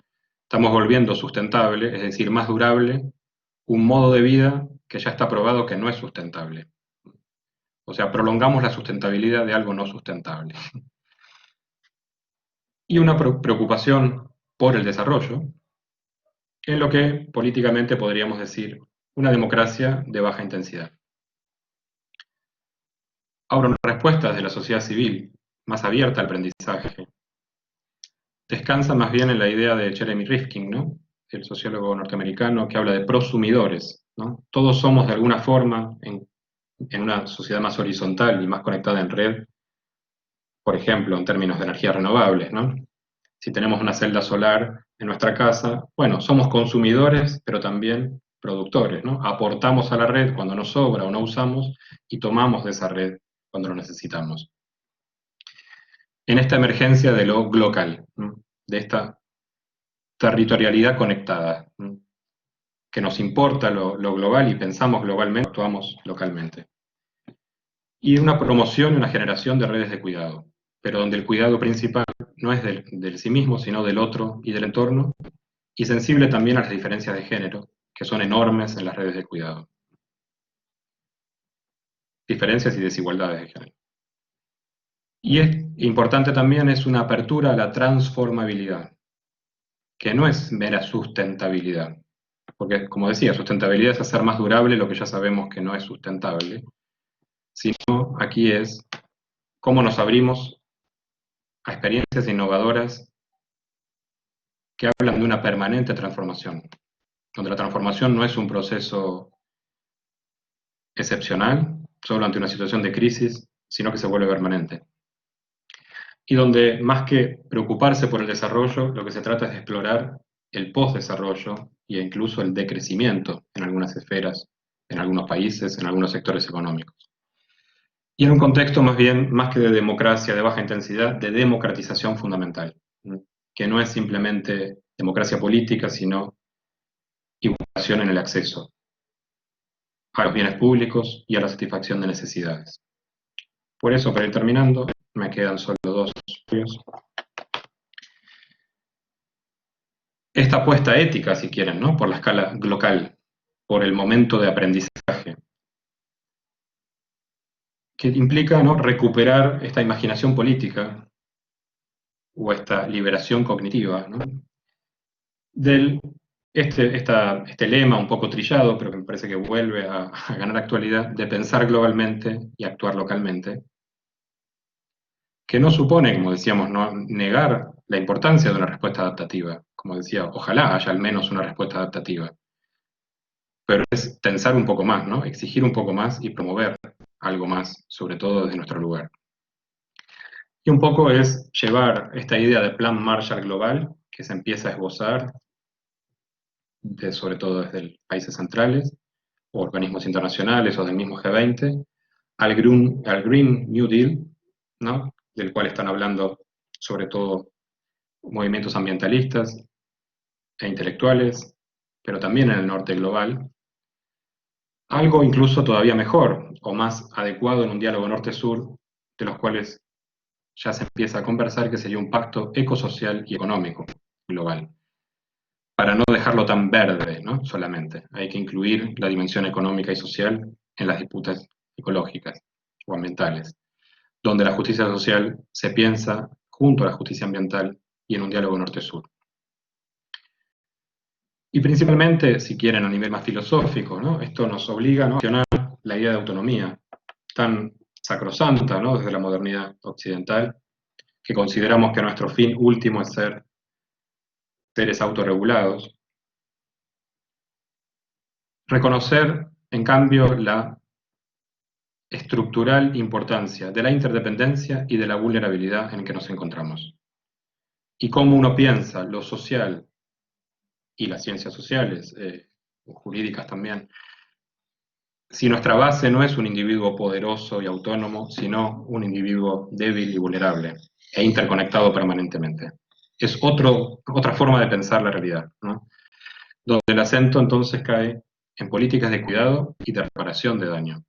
[SPEAKER 1] Estamos volviendo sustentable, es decir, más durable, un modo de vida que ya está probado que no es sustentable. O sea, prolongamos la sustentabilidad de algo no sustentable. Y una preocupación por el desarrollo, en lo que políticamente podríamos decir una democracia de baja intensidad. Ahora, una respuesta de la sociedad civil, más abierta al aprendizaje, descansa más bien en la idea de Jeremy Rifkin, ¿no? El sociólogo norteamericano que habla de prosumidores, ¿no? Todos somos de alguna forma, en una sociedad más horizontal y más conectada en red, por ejemplo, en términos de energías renovables, ¿no? Si tenemos una celda solar en nuestra casa, bueno, somos consumidores, pero también productores, ¿no? Aportamos a la red cuando nos sobra o no usamos y tomamos de esa red cuando lo necesitamos. En esta emergencia de lo local, ¿no? De esta territorialidad conectada, ¿no? Que nos importa lo global y pensamos globalmente, actuamos localmente. Y una promoción y una generación de redes de cuidado, pero donde el cuidado principal no es del sí mismo, sino del otro y del entorno, y sensible también a las diferencias de género, que son enormes en las redes de cuidado. Diferencias y desigualdades de género. Y es importante también es una apertura a la transformabilidad, que no es mera sustentabilidad, porque como decía, sustentabilidad es hacer más durable lo que ya sabemos que no es sustentable, sino aquí es cómo nos abrimos a experiencias innovadoras que hablan de una permanente transformación, donde la transformación no es un proceso excepcional, solo ante una situación de crisis, sino que se vuelve permanente. Y donde más que preocuparse por el desarrollo, lo que se trata es de explorar el postdesarrollo e incluso el decrecimiento en algunas esferas, en algunos países, en algunos sectores económicos. Y en un contexto más bien, más que de democracia de baja intensidad, de democratización fundamental, que no es simplemente democracia política, sino igualación en el acceso a los bienes públicos y a la satisfacción de necesidades. Por eso, para ir terminando, me quedan solo dos estudios. Esta apuesta ética, si quieren, ¿no? Por la escala local, por el momento de aprendizaje, que implica, ¿no?, recuperar esta imaginación política o esta liberación cognitiva, ¿no?, del este lema un poco trillado, pero que me parece que vuelve a ganar actualidad, de pensar globalmente y actuar localmente, que no supone, como decíamos, no negar la importancia de una respuesta adaptativa. Como decía, ojalá haya al menos una respuesta adaptativa, pero es tensar un poco más, ¿no? Exigir un poco más y promover algo más, sobre todo desde nuestro lugar. Y un poco es llevar esta idea de plan Marshall global, que se empieza a esbozar, sobre todo desde los países centrales, o organismos internacionales o del mismo G20, al Green New Deal, ¿no?, del cual están hablando sobre todo movimientos ambientalistas e intelectuales, pero también en el norte global. Algo incluso todavía mejor o más adecuado en un diálogo norte-sur, de los cuales ya se empieza a conversar que sería un pacto ecosocial y económico global, para no dejarlo tan verde, ¿no? Solamente. Hay que incluir la dimensión económica y social en las disputas ecológicas o ambientales, donde la justicia social se piensa junto a la justicia ambiental y en un diálogo norte-sur. Y principalmente, si quieren, a nivel más filosófico, ¿no? Esto nos obliga, ¿no?, a cuestionar la idea de autonomía, tan sacrosanta, ¿no?, desde la modernidad occidental, que consideramos que nuestro fin último es ser seres autorregulados. Reconocer, en cambio, la estructural importancia de la interdependencia y de la vulnerabilidad en que nos encontramos. Y cómo uno piensa lo social y las ciencias sociales, jurídicas también, si nuestra base no es un individuo poderoso y autónomo, sino un individuo débil y vulnerable, e interconectado permanentemente. Es otra forma de pensar la realidad, ¿no?, donde el acento entonces cae en políticas de cuidado y de reparación de daño.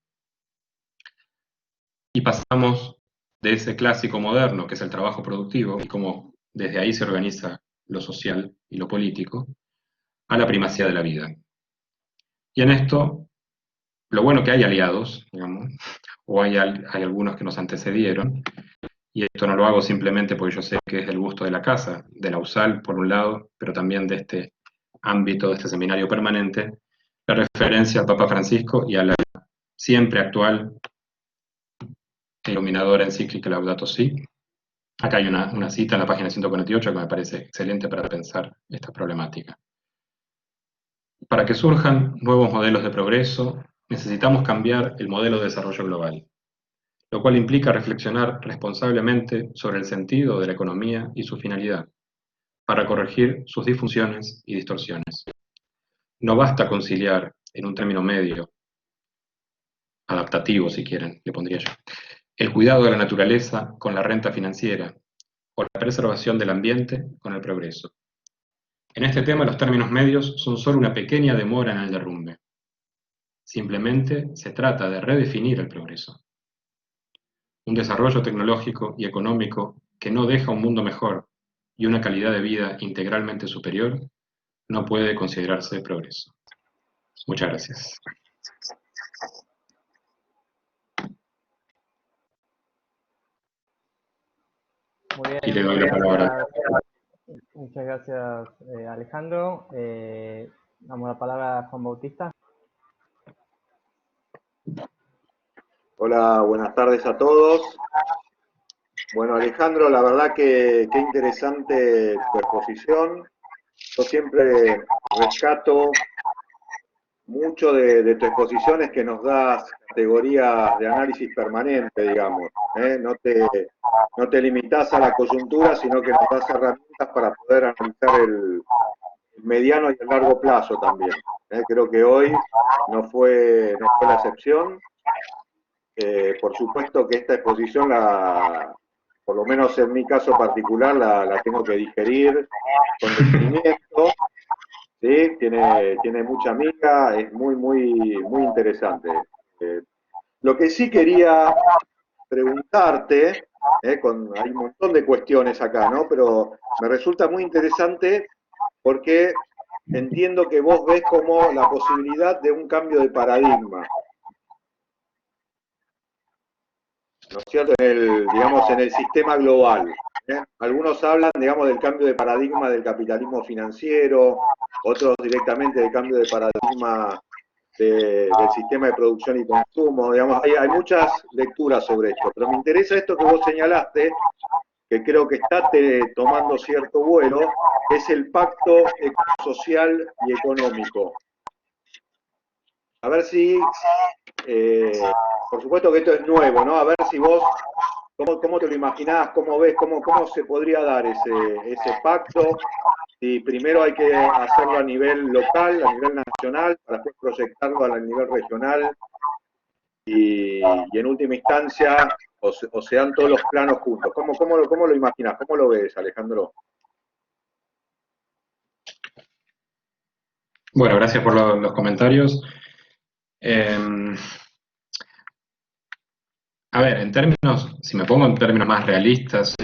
[SPEAKER 1] Y pasamos de ese clásico moderno, que es el trabajo productivo, y cómo desde ahí se organiza lo social y lo político, a la primacía de la vida. Y en esto, lo bueno que hay aliados, digamos, o hay algunos que nos antecedieron, y esto no lo hago simplemente porque yo sé que es del gusto de la casa, de la USAL por un lado, pero también de este ámbito, de este seminario permanente, la referencia al Papa Francisco y a la siempre actual iluminadora encíclica Laudato Si. Acá hay una cita en la página 148 que me parece excelente para pensar esta problemática. Para que surjan nuevos modelos de progreso, necesitamos cambiar el modelo de desarrollo global, lo cual implica reflexionar responsablemente sobre el sentido de la economía y su finalidad, para corregir sus disfunciones y distorsiones. No basta conciliar en un término medio, adaptativo si quieren, le pondría yo, el cuidado de la naturaleza con la renta financiera, o la preservación del ambiente con el progreso. En este tema los términos medios son solo una pequeña demora en el derrumbe. Simplemente se trata de redefinir el progreso. Un desarrollo tecnológico y económico que no deja un mundo mejor y una calidad de vida integralmente superior no puede considerarse progreso. Muchas gracias.
[SPEAKER 2] Muy bien,
[SPEAKER 1] Y le doy la palabra.
[SPEAKER 2] muchas gracias, Alejandro. Damos la palabra a Juan Bautista.
[SPEAKER 3] Hola, buenas tardes a todos. Bueno, Alejandro, la verdad que qué interesante tu exposición. Yo siempre rescato mucho de tu exposición, es que nos das categorías de análisis permanente, digamos. No te limitas a la coyuntura, sino que nos das herramientas para poder analizar el mediano y el largo plazo también. Creo que hoy no fue la excepción. Por supuesto que esta exposición, por lo menos en mi caso particular, la tengo que digerir con detenimiento, ¿sí? Tiene mucha miga, es muy interesante. Lo que sí quería preguntarte, hay un montón de cuestiones acá, ¿no? Pero me resulta muy interesante porque entiendo que vos ves como la posibilidad de un cambio de paradigma, ¿no es cierto?, en el sistema global. Algunos hablan, digamos, del cambio de paradigma del capitalismo financiero, otros directamente del cambio de paradigma del sistema de producción y consumo. Digamos, hay muchas lecturas sobre esto, pero me interesa esto que vos señalaste, que creo que está tomando cierto vuelo, que es el pacto social y económico. A ver si, por supuesto que esto es nuevo, ¿no? A ver si vos, ¿cómo te lo imaginás? ¿Cómo ves? ¿Cómo se podría dar ese pacto? Si primero hay que hacerlo a nivel local, a nivel nacional, para después proyectarlo a nivel regional y en última instancia, o se dan todos los planos juntos. ¿Cómo lo imaginás? ¿Cómo lo ves, Alejandro?
[SPEAKER 1] Bueno, gracias por los comentarios. A ver, en términos, si me pongo en términos más realistas,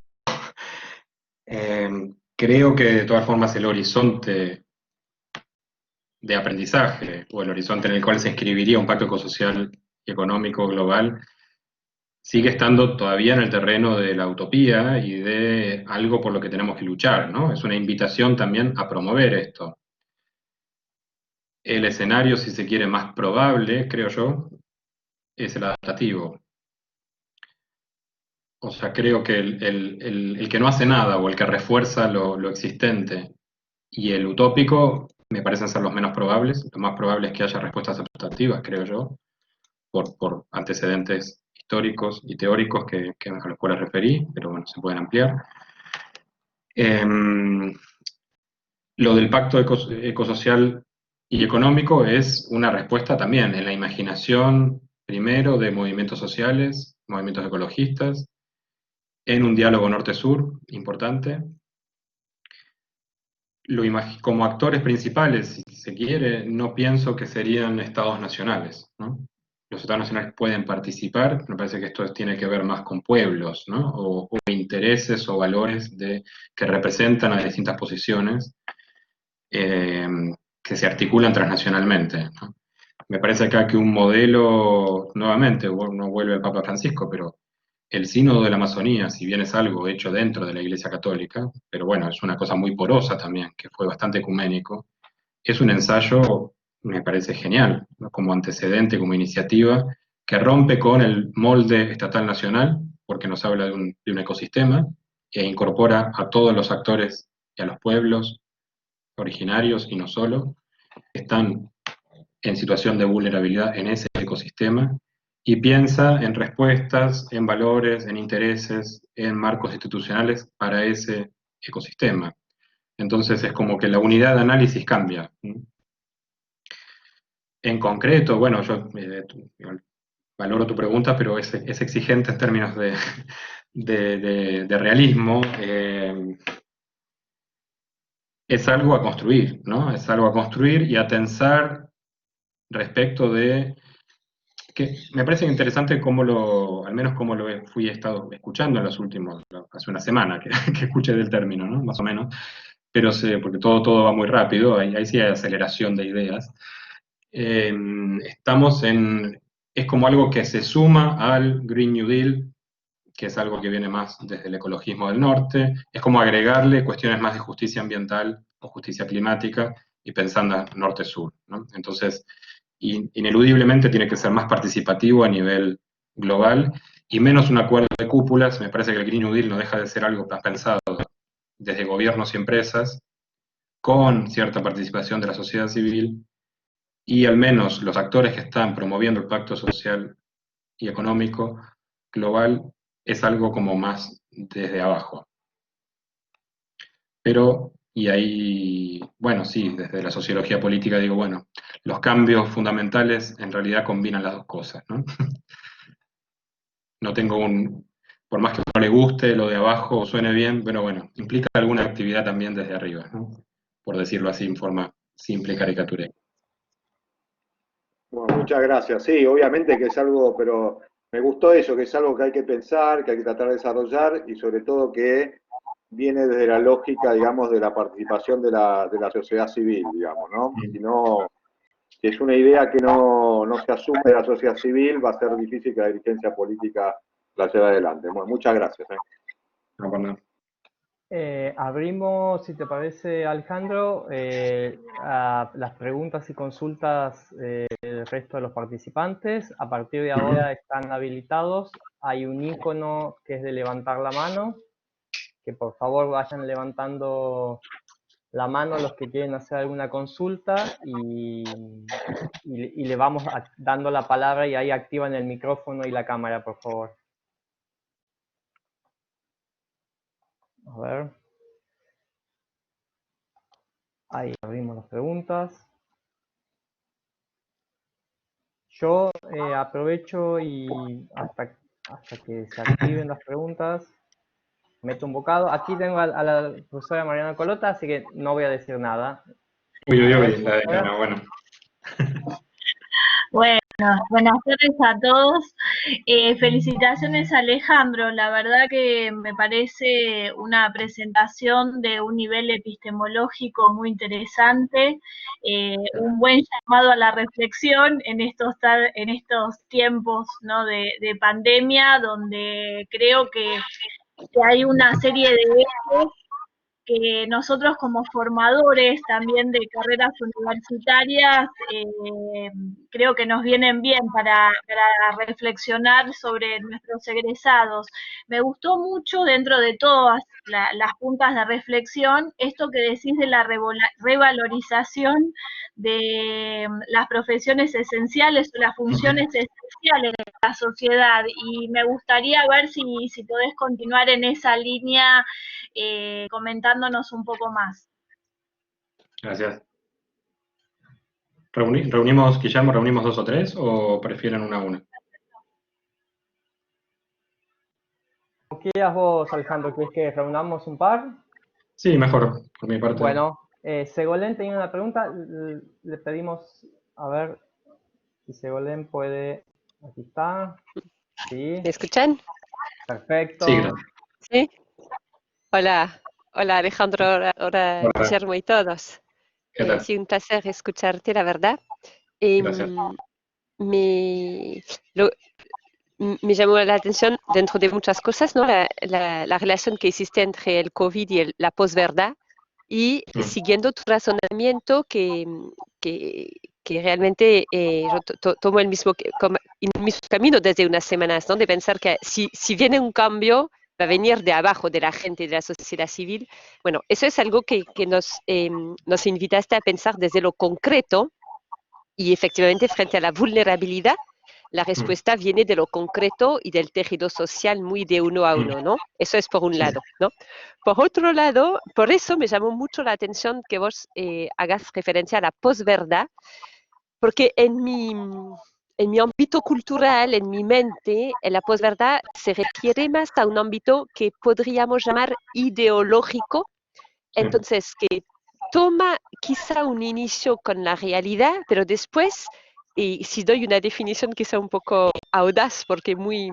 [SPEAKER 1] creo que de todas formas el horizonte de aprendizaje, o el horizonte en el cual se inscribiría un pacto ecosocial y económico global, sigue estando todavía en el terreno de la utopía y de algo por lo que tenemos que luchar, ¿no? Es una invitación también a promover esto. El escenario, si se quiere, más probable, creo yo, es el adaptativo. O sea, creo que el que no hace nada o el que refuerza lo existente y el utópico me parecen ser los menos probables. Lo más probable es que haya respuestas adaptativas, creo yo, por antecedentes históricos y teóricos a los cuales referí, pero bueno, se pueden ampliar. Lo del pacto ecosocial y económico es una respuesta también en la imaginación, primero, de movimientos sociales, movimientos ecologistas, en un diálogo norte-sur importante. Como actores principales, si se quiere, no pienso que serían estados nacionales, ¿no? Los estados nacionales pueden participar, me parece que esto tiene que ver más con pueblos, ¿no? O intereses o valores que representan a distintas posiciones eh, que se articulan transnacionalmente, ¿no? Me parece acá que un modelo, nuevamente, no vuelve el Papa Francisco, pero el Sínodo de la Amazonía, si bien es algo hecho dentro de la Iglesia Católica, pero bueno, es una cosa muy porosa también, que fue bastante ecuménico, es un ensayo, me parece genial, ¿no? Como antecedente, como iniciativa, que rompe con el molde estatal nacional, porque nos habla de un ecosistema, e incorpora a todos los actores y a los pueblos originarios y no solo, que están en situación de vulnerabilidad en ese ecosistema, y piensa en respuestas, en valores, en intereses, en marcos institucionales para ese ecosistema. Entonces es como que la unidad de análisis cambia. En concreto, bueno, yo valoro tu pregunta, pero es exigente en términos de realismo. Es algo a construir, ¿no? Es algo a construir y a tensar respecto de que me parece interesante al menos cómo fui estado escuchando en los últimos, hace una semana que, que escuché del término, ¿no? Más o menos, pero porque todo va muy rápido, ahí sí hay aceleración de ideas. Eh, estamos es como algo que se suma al Green New Deal, que es algo que viene más desde el ecologismo del norte, es como agregarle cuestiones más de justicia ambiental o justicia climática y pensando norte-sur, ¿no? Entonces, ineludiblemente tiene que ser más participativo a nivel global y menos un acuerdo de cúpulas. Me parece que el Green New Deal no deja de ser algo más pensado desde gobiernos y empresas, con cierta participación de la sociedad civil, y al menos los actores que están promoviendo el pacto social y económico global es algo como más desde abajo. Pero, y ahí, bueno, sí, desde la sociología política digo, bueno, los cambios fundamentales en realidad combinan las dos cosas, ¿no? No tengo por más que no le guste lo de abajo o suene bien, pero bueno, implica alguna actividad también desde arriba, ¿no? Por decirlo así en forma simple y caricatura.
[SPEAKER 3] Bueno, muchas gracias. Sí, obviamente que es algo, pero me gustó eso, que es algo que hay que pensar, que hay que tratar de desarrollar y sobre todo que viene desde la lógica, digamos, de la participación de la sociedad civil, digamos, ¿no? Si es una idea que no se asume de la sociedad civil, va a ser difícil que la dirigencia política la lleve adelante. Bueno, muchas gracias.
[SPEAKER 1] No, por nada.
[SPEAKER 2] Abrimos, si te parece, Alejandro, a las preguntas y consultas del resto de los participantes. A partir de ahora están habilitados. Hay un icono que es de levantar la mano, que por favor vayan levantando la mano los que quieren hacer alguna consulta y le vamos dando la palabra y ahí activan el micrófono y la cámara, por favor. A ver. Ahí abrimos las preguntas. Yo aprovecho y hasta que se activen las preguntas, meto un bocado. Aquí tengo a la profesora Mariana Colota, así que no voy a decir nada.
[SPEAKER 1] Uy, la decana, bueno.
[SPEAKER 4] Bueno, buenas tardes a todos. Felicitaciones Alejandro, la verdad que me parece una presentación de un nivel epistemológico muy interesante, un buen llamado a la reflexión en estos tiempos, ¿no?, de pandemia, donde creo que hay una serie de ejes que nosotros como formadores también de carreras universitarias creo que nos vienen bien para reflexionar sobre nuestros egresados. Me gustó mucho dentro de todas las puntas de reflexión esto que decís de la revalorización de las profesiones esenciales o las funciones esenciales de la sociedad, y me gustaría ver si podés continuar en esa línea comentándonos un poco más.
[SPEAKER 1] Gracias. ¿Reunimos, Guillermo, reunimos 2 o 3 o prefieren una a una?
[SPEAKER 2] ¿Cómo quieras vos, Alejandro? ¿Quieres que reunamos un par?
[SPEAKER 1] Sí, mejor, por mi parte.
[SPEAKER 2] Bueno, Segolén tenía una pregunta. Le pedimos, a ver si Segolén puede. Aquí está. Sí.
[SPEAKER 5] ¿Me escuchan?
[SPEAKER 2] Perfecto.
[SPEAKER 1] Sí, gracias.
[SPEAKER 5] Sí. Hola, hola Alejandro, hola,
[SPEAKER 1] Hola.
[SPEAKER 5] Guillermo y todos.
[SPEAKER 1] ¿Qué tal?
[SPEAKER 5] Sí, un placer escucharte, la verdad.
[SPEAKER 1] Gracias.
[SPEAKER 5] Me, lo- me llamó la atención, dentro de muchas cosas, ¿no? La relación que existe entre el COVID y la posverdad, y siguiendo tu razonamiento que, que realmente yo tomo el mismo camino desde unas semanas, ¿no? De pensar que si viene un cambio, va a venir de abajo, de la gente, de la sociedad civil. Bueno, eso es algo que nos invitaste a pensar desde lo concreto, y efectivamente frente a la vulnerabilidad, la respuesta viene de lo concreto y del tejido social, muy de uno a uno, ¿no? Eso es por un lado, ¿no? Por otro lado, por eso me llamó mucho la atención que vos hagas referencia a la posverdad, porque en mi ámbito cultural, en mi mente, en la posverdad se refiere más a un ámbito que podríamos llamar ideológico, entonces que toma quizá un inicio con la realidad, pero después, y si doy una definición quizá un poco audaz, porque muy,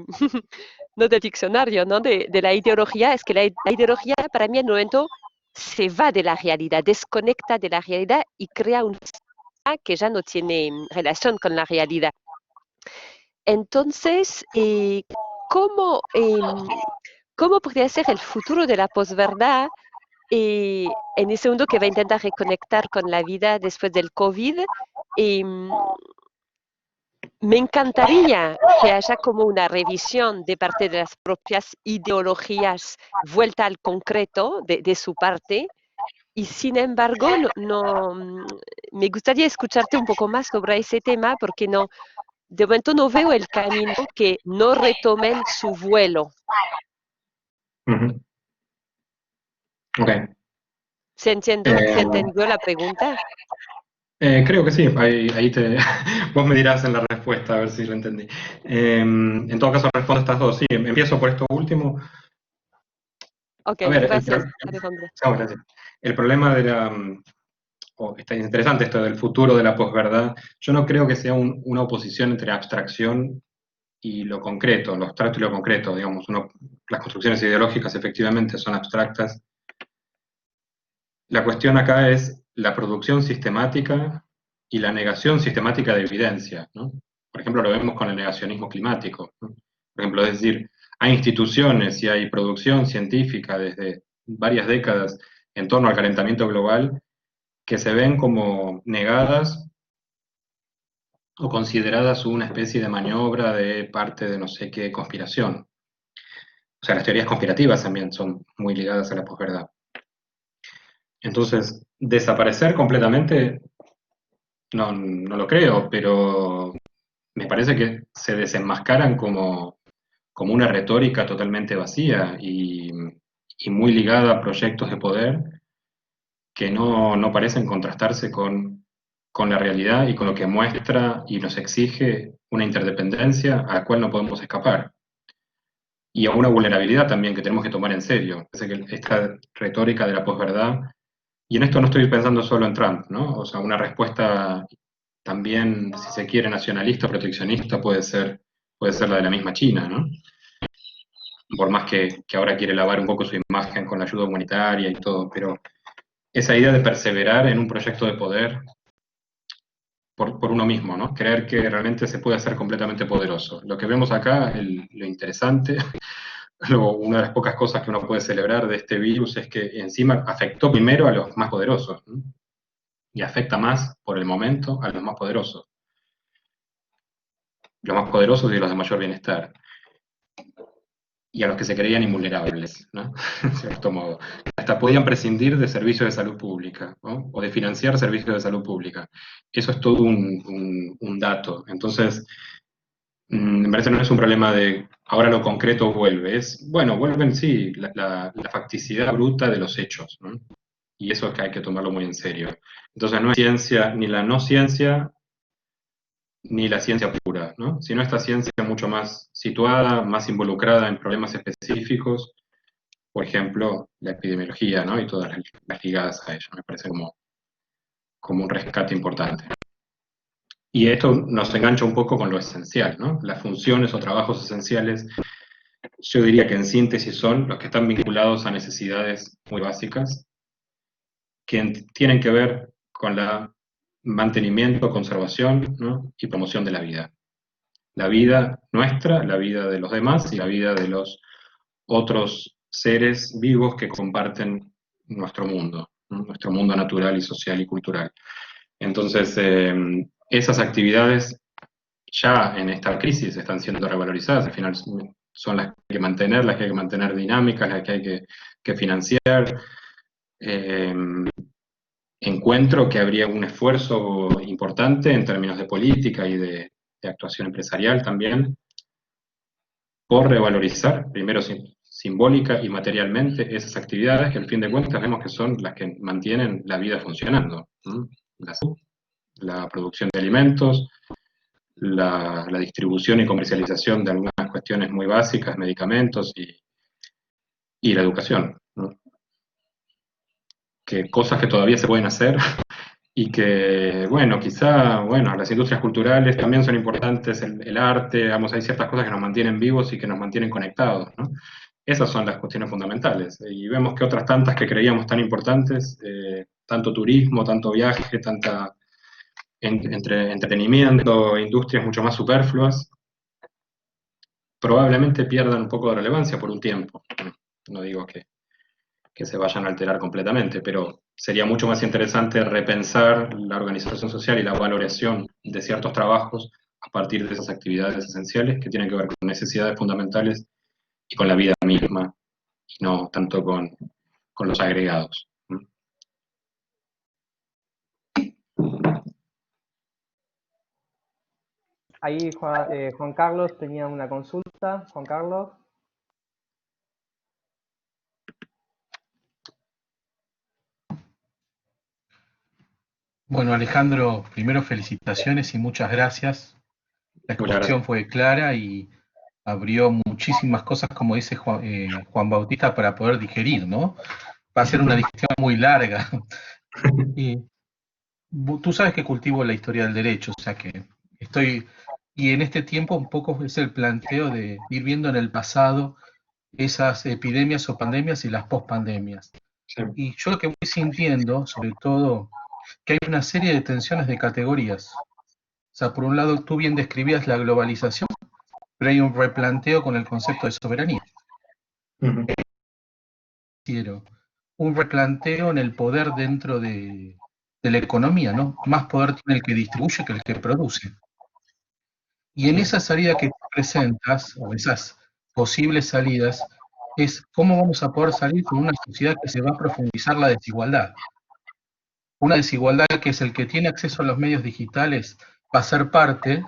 [SPEAKER 5] no de diccionario, ¿no? De la ideología, es que la ideología para mí en un momento se va de la realidad, desconecta de la realidad y crea un sistema que ya no tiene relación con la realidad. Entonces, ¿cómo, ¿cómo podría ser el futuro de la posverdad? Y en el segundo, que va a intentar reconectar con la vida después del COVID, y me encantaría que haya como una revisión de parte de las propias ideologías, vuelta al concreto de su parte, y sin embargo me gustaría escucharte un poco más sobre ese tema, porque de momento no veo el camino que no retomen su vuelo.
[SPEAKER 1] Ok.
[SPEAKER 5] ¿Se entendió la pregunta?
[SPEAKER 1] Creo que sí, ahí vos me dirás en la respuesta, a ver si lo entendí. En todo caso, respondo estas dos. Sí, empiezo por esto último.
[SPEAKER 5] Ok,
[SPEAKER 1] A ver,
[SPEAKER 5] gracias, Alejandro.
[SPEAKER 1] gracias. El problema está interesante esto del futuro de la posverdad. Yo no creo que sea una oposición entre abstracción y lo concreto, lo abstracto y lo concreto, digamos. Las construcciones ideológicas efectivamente son abstractas. La cuestión acá es la producción sistemática y la negación sistemática de evidencia, ¿no? Por ejemplo, lo vemos con el negacionismo climático, ¿no? Por ejemplo, es decir, hay instituciones y hay producción científica desde varias décadas en torno al calentamiento global que se ven como negadas o consideradas una especie de maniobra de parte de no sé qué conspiración. O sea, las teorías conspirativas también son muy ligadas a la posverdad. Entonces, desaparecer completamente no lo creo, pero me parece que se desenmascaran como una retórica totalmente vacía y muy ligada a proyectos de poder que no parecen contrastarse con la realidad y con lo que muestra y nos exige una interdependencia a la cual no podemos escapar. Y a una vulnerabilidad también que tenemos que tomar en serio. Parece que esta retórica de la posverdad, y en esto no estoy pensando solo en Trump, ¿no? O sea, una respuesta también, si se quiere, nacionalista o proteccionista puede ser puede ser la de la misma China, ¿no? Por más que ahora quiere lavar un poco su imagen con la ayuda humanitaria y todo, pero esa idea de perseverar en un proyecto de poder por uno mismo, ¿no? Creer que realmente se puede hacer completamente poderoso. Lo que vemos acá, lo interesante, una de las pocas cosas que uno puede celebrar de este virus es que encima afectó primero a los más poderosos, ¿no? Y afecta más, por el momento, a los más poderosos y los de mayor bienestar, y a los que se creían invulnerables, ¿no? En cierto modo. Hasta podían prescindir de servicios de salud pública, ¿no? O de financiar servicios de salud pública. Eso es todo un dato. Entonces, me parece que no es un problema de ahora lo concreto vuelve, bueno, vuelven sí, la facticidad bruta de los hechos, ¿no? Y eso es que hay que tomarlo muy en serio. Entonces no es ciencia, ni la no ciencia, ni la ciencia pura, ¿no? Sino esta ciencia mucho más situada, más involucrada en problemas específicos, por ejemplo, la epidemiología, ¿no? Y todas las ligadas a ello, me parece como un rescate importante. Y esto nos engancha un poco con lo esencial, ¿no? Las funciones o trabajos esenciales, yo diría que en síntesis son los que están vinculados a necesidades muy básicas, que tienen que ver con la mantenimiento, conservación, ¿no? Y promoción de la vida. La vida nuestra, la vida de los demás y la vida de los otros seres vivos que comparten nuestro mundo, ¿no? Nuestro mundo natural y social y cultural. Entonces, esas actividades ya en esta crisis están siendo revalorizadas, al final son las que hay que mantener, las que hay que mantener dinámicas, las que hay que financiar. Encuentro que habría un esfuerzo importante en términos de política y de actuación empresarial también, por revalorizar, primero simbólica y materialmente, esas actividades que al fin de cuentas vemos que son las que mantienen la vida funcionando, ¿no? La producción de alimentos, la distribución y comercialización de algunas cuestiones muy básicas, medicamentos y la educación, ¿no? Que cosas que todavía se pueden hacer y que, bueno, quizá, bueno, las industrias culturales también son importantes, el arte, digamos, hay ciertas cosas que nos mantienen vivos y que nos mantienen conectados, ¿no? Esas son las cuestiones fundamentales. Y vemos que otras tantas que creíamos tan importantes, tanto turismo, tanto viaje, tanta entre entretenimiento, industrias mucho más superfluas, probablemente pierdan un poco de relevancia por un tiempo. No digo que se vayan a alterar completamente, pero sería mucho más interesante repensar la organización social y la valoración de ciertos trabajos a partir de esas actividades esenciales que tienen que ver con necesidades fundamentales y con la vida misma, y no tanto con los agregados.
[SPEAKER 2] Ahí Juan Carlos tenía una consulta. Juan Carlos.
[SPEAKER 6] Bueno, Alejandro, primero felicitaciones y muchas gracias. La exposición fue clara y abrió muchísimas cosas, como dice Juan Bautista, para poder digerir, ¿no? Va a ser una discusión muy larga. Y tú sabes que cultivo la historia del derecho, o sea que y en este tiempo un poco es el planteo de ir viendo en el pasado esas epidemias o pandemias y las pospandemias.
[SPEAKER 1] Sí.
[SPEAKER 6] Y yo lo que voy sintiendo, sobre todo, que hay una serie de tensiones de categorías. O sea, por un lado, tú bien describías la globalización, pero hay un replanteo con el concepto de soberanía. Un replanteo en el poder dentro de la economía, ¿no? Más poder tiene el que distribuye que el que produce. Y en esa salida que tú presentas, o esas posibles salidas, es cómo vamos a poder salir con una sociedad que se va a profundizar la desigualdad. Una desigualdad que es el que tiene acceso a los medios digitales va a ser parte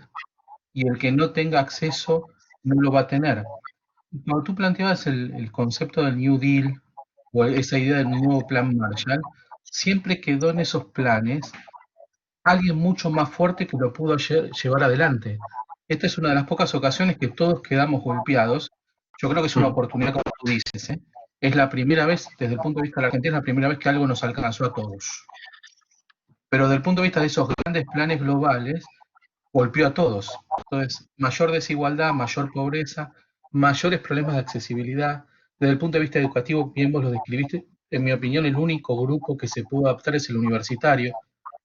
[SPEAKER 6] y el que no tenga acceso no lo va a tener. Cuando tú planteabas el concepto del New Deal o esa idea del nuevo plan Marshall, siempre quedó en esos planes alguien mucho más fuerte que lo pudo llevar adelante. Esta es una de las pocas ocasiones que todos quedamos golpeados. Yo creo que es una oportunidad, como tú dices, ¿eh? Es la primera vez, desde el punto de vista de la Argentina, es la primera vez que algo nos alcanzó a todos. Pero desde el punto de vista de esos grandes planes globales, golpeó a todos. Entonces, mayor desigualdad, mayor pobreza, mayores problemas de accesibilidad. Desde el punto de vista educativo, bien vos lo describiste, en mi opinión el único grupo que se pudo adaptar es el universitario.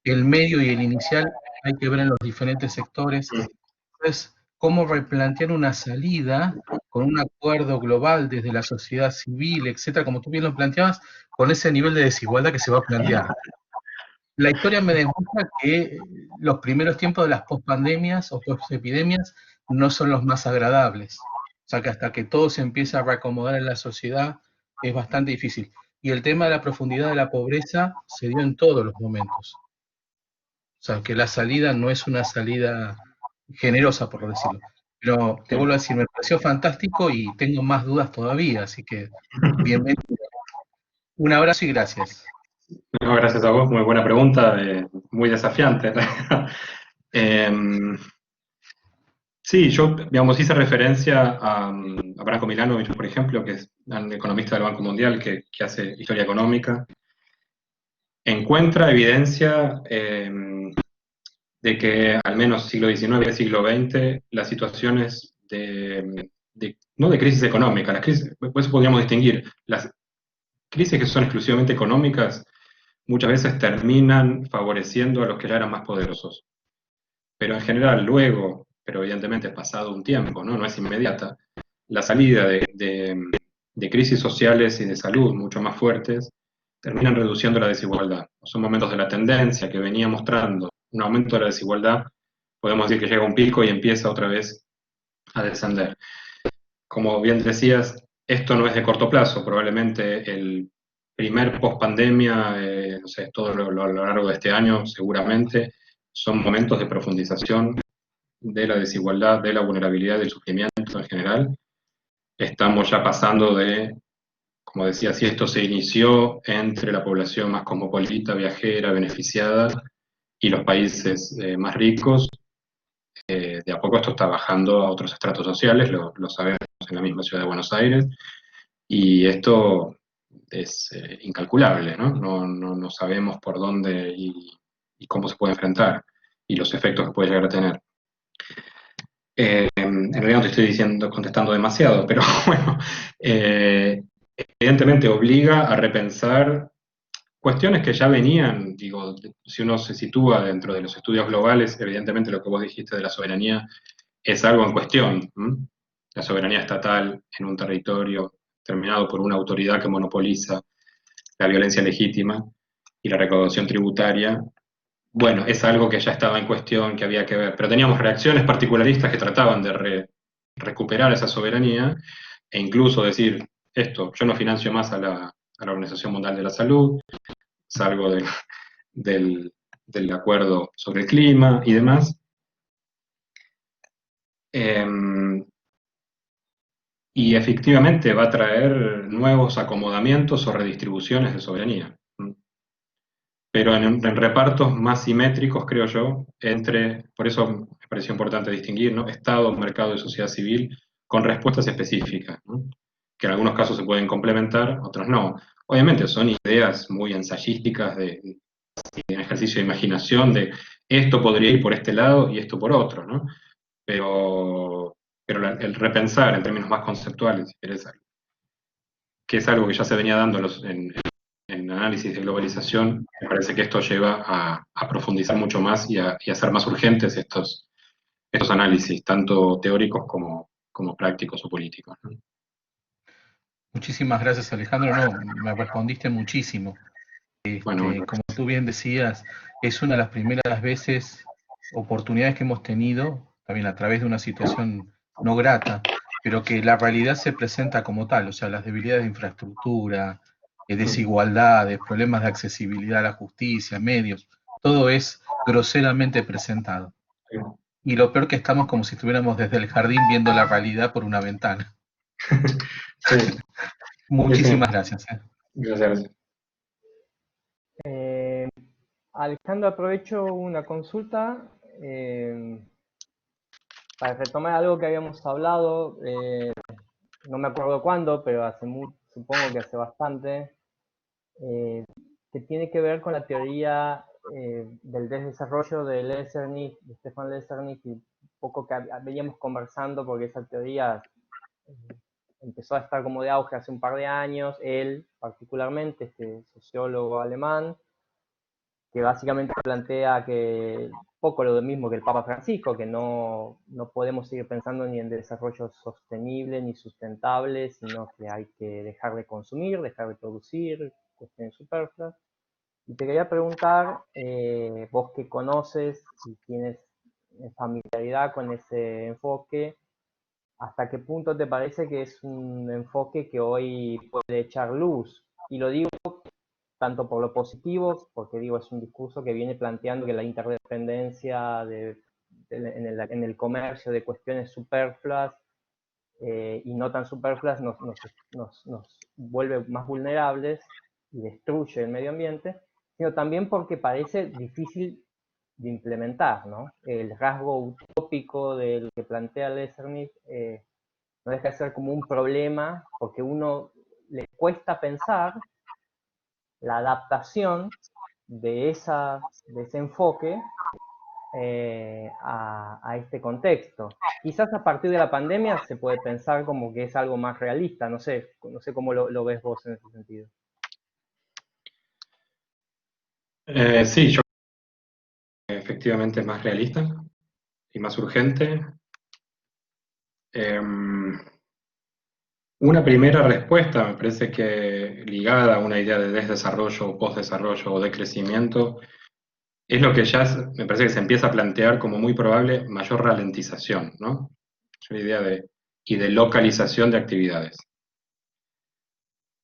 [SPEAKER 6] El medio y el inicial hay que ver en los diferentes sectores. Entonces, cómo replantear una salida con un acuerdo global desde la sociedad civil, etcétera, como tú bien lo planteabas, con ese nivel de desigualdad que se va a plantear. La historia me demuestra que los primeros tiempos de las pospandemias o posepidemias no son los más agradables. O sea que hasta que todo se empieza a reacomodar en la sociedad es bastante difícil. Y el tema de la profundidad de la pobreza se dio en todos los momentos. O sea que la salida no es una salida generosa, por decirlo. Pero te vuelvo a decir, me pareció fantástico y tengo más dudas todavía, así que bienvenido. Un abrazo y gracias.
[SPEAKER 1] No, gracias a vos, muy buena pregunta, muy desafiante. Sí, yo, digamos, hice referencia a Branko Milanovic, por ejemplo, que es un economista del Banco Mundial que hace historia económica. Encuentra evidencia de que al menos siglo XIX y siglo XX las situaciones no de crisis económica, las crisis, por eso podríamos distinguir, las crisis que son exclusivamente económicas muchas veces terminan favoreciendo a los que ya eran más poderosos. Pero en general, luego, pero evidentemente pasado un tiempo, no es inmediata, la salida de crisis sociales y de salud mucho más fuertes terminan reduciendo la desigualdad. Son momentos de la tendencia que venía mostrando un aumento de la desigualdad, podemos decir que llega a un pico y empieza otra vez a descender. Como bien decías, esto no es de corto plazo, probablemente el primer post-pandemia, no sé, todo lo largo de este año seguramente, son momentos de profundización de la desigualdad, de la vulnerabilidad, del sufrimiento en general. Estamos ya pasando de, como decía, si esto se inició entre la población más cosmopolita, viajera, beneficiada, y los países más ricos, de a poco esto está bajando a otros estratos sociales, lo sabemos en la misma ciudad de Buenos Aires, y esto es incalculable, ¿no? No sabemos por dónde y cómo se puede enfrentar, y los efectos que puede llegar a tener. En realidad no te estoy contestando demasiado, pero bueno, evidentemente obliga a repensar cuestiones que ya venían, digo, si uno se sitúa dentro de los estudios globales, evidentemente lo que vos dijiste de la soberanía es algo en cuestión. La soberanía estatal en un territorio terminado por una autoridad que monopoliza la violencia legítima y la recaudación tributaria, bueno, es algo que ya estaba en cuestión, que había que ver, pero teníamos reacciones particularistas que trataban de recuperar esa soberanía e incluso decir, esto, yo no financio más a la Organización Mundial de la Salud, salgo del acuerdo sobre el clima y demás. Y efectivamente va a traer nuevos acomodamientos o redistribuciones de soberanía. Pero en repartos más simétricos, creo yo, por eso me pareció importante distinguir, ¿no? Estado, mercado y sociedad civil con respuestas específicas, ¿no? Que en algunos casos se pueden complementar, otros no. Obviamente son ideas muy ensayísticas de un ejercicio de imaginación de esto podría ir por este lado y esto por otro, ¿no? Pero el repensar en términos más conceptuales, si querés, que es algo que ya se venía dando en análisis de globalización, me parece que esto lleva a profundizar mucho más y a hacer más urgentes estos análisis, tanto teóricos como prácticos o políticos, ¿no?
[SPEAKER 6] Muchísimas gracias, Alejandro. No, me respondiste muchísimo.
[SPEAKER 1] Bueno,
[SPEAKER 6] Como tú bien decías, es una de las primeras veces, oportunidades que hemos tenido, también a través de una situación no grata, pero que la realidad se presenta como tal, o sea, las debilidades de infraestructura, desigualdades, problemas de accesibilidad a la justicia, medios, todo es groseramente presentado.
[SPEAKER 1] sí.
[SPEAKER 6] Y lo peor que estamos como si estuviéramos desde el jardín viendo la realidad por una ventana.
[SPEAKER 1] Sí,
[SPEAKER 6] Muchísimas
[SPEAKER 1] sí.
[SPEAKER 6] gracias.
[SPEAKER 1] Gracias.
[SPEAKER 2] Alejandro, aprovecho una consulta para retomar algo que habíamos hablado, no me acuerdo cuándo, pero supongo que hace bastante, que tiene que ver con la teoría del desarrollo de Lezernich, de Stefan Lezernich, y un poco que veníamos conversando porque esa teoría empezó a estar como de auge hace un par de años, él particularmente, este sociólogo alemán, que básicamente plantea que poco lo mismo que el Papa Francisco, que no podemos seguir pensando ni en desarrollo sostenible ni sustentable, sino que hay que dejar de consumir, dejar de producir, cuestiones superfluas. Y te quería preguntar, vos que conoces y tienes familiaridad con ese enfoque, ¿hasta qué punto te parece que es un enfoque que hoy puede echar luz? Y lo digo tanto por lo positivo, porque digo, es un discurso que viene planteando que la interdependencia en el comercio de cuestiones superfluas y no tan superfluas nos vuelve más vulnerables y destruye el medio ambiente, sino también porque parece difícil de implementar, ¿no? El rasgo utópico del que plantea Lezernich no deja de ser como un problema, porque uno le cuesta pensar la adaptación de ese enfoque a este contexto. Quizás a partir de la pandemia se puede pensar como que es algo más realista, no sé cómo lo ves vos en ese sentido.
[SPEAKER 1] Sí, yo creo que efectivamente es más realista y más urgente. Una primera respuesta, me parece que ligada a una idea de desdesarrollo o postdesarrollo o de crecimiento, es lo que ya me parece que se empieza a plantear como muy probable mayor ralentización, ¿no? Es una idea y de localización de actividades.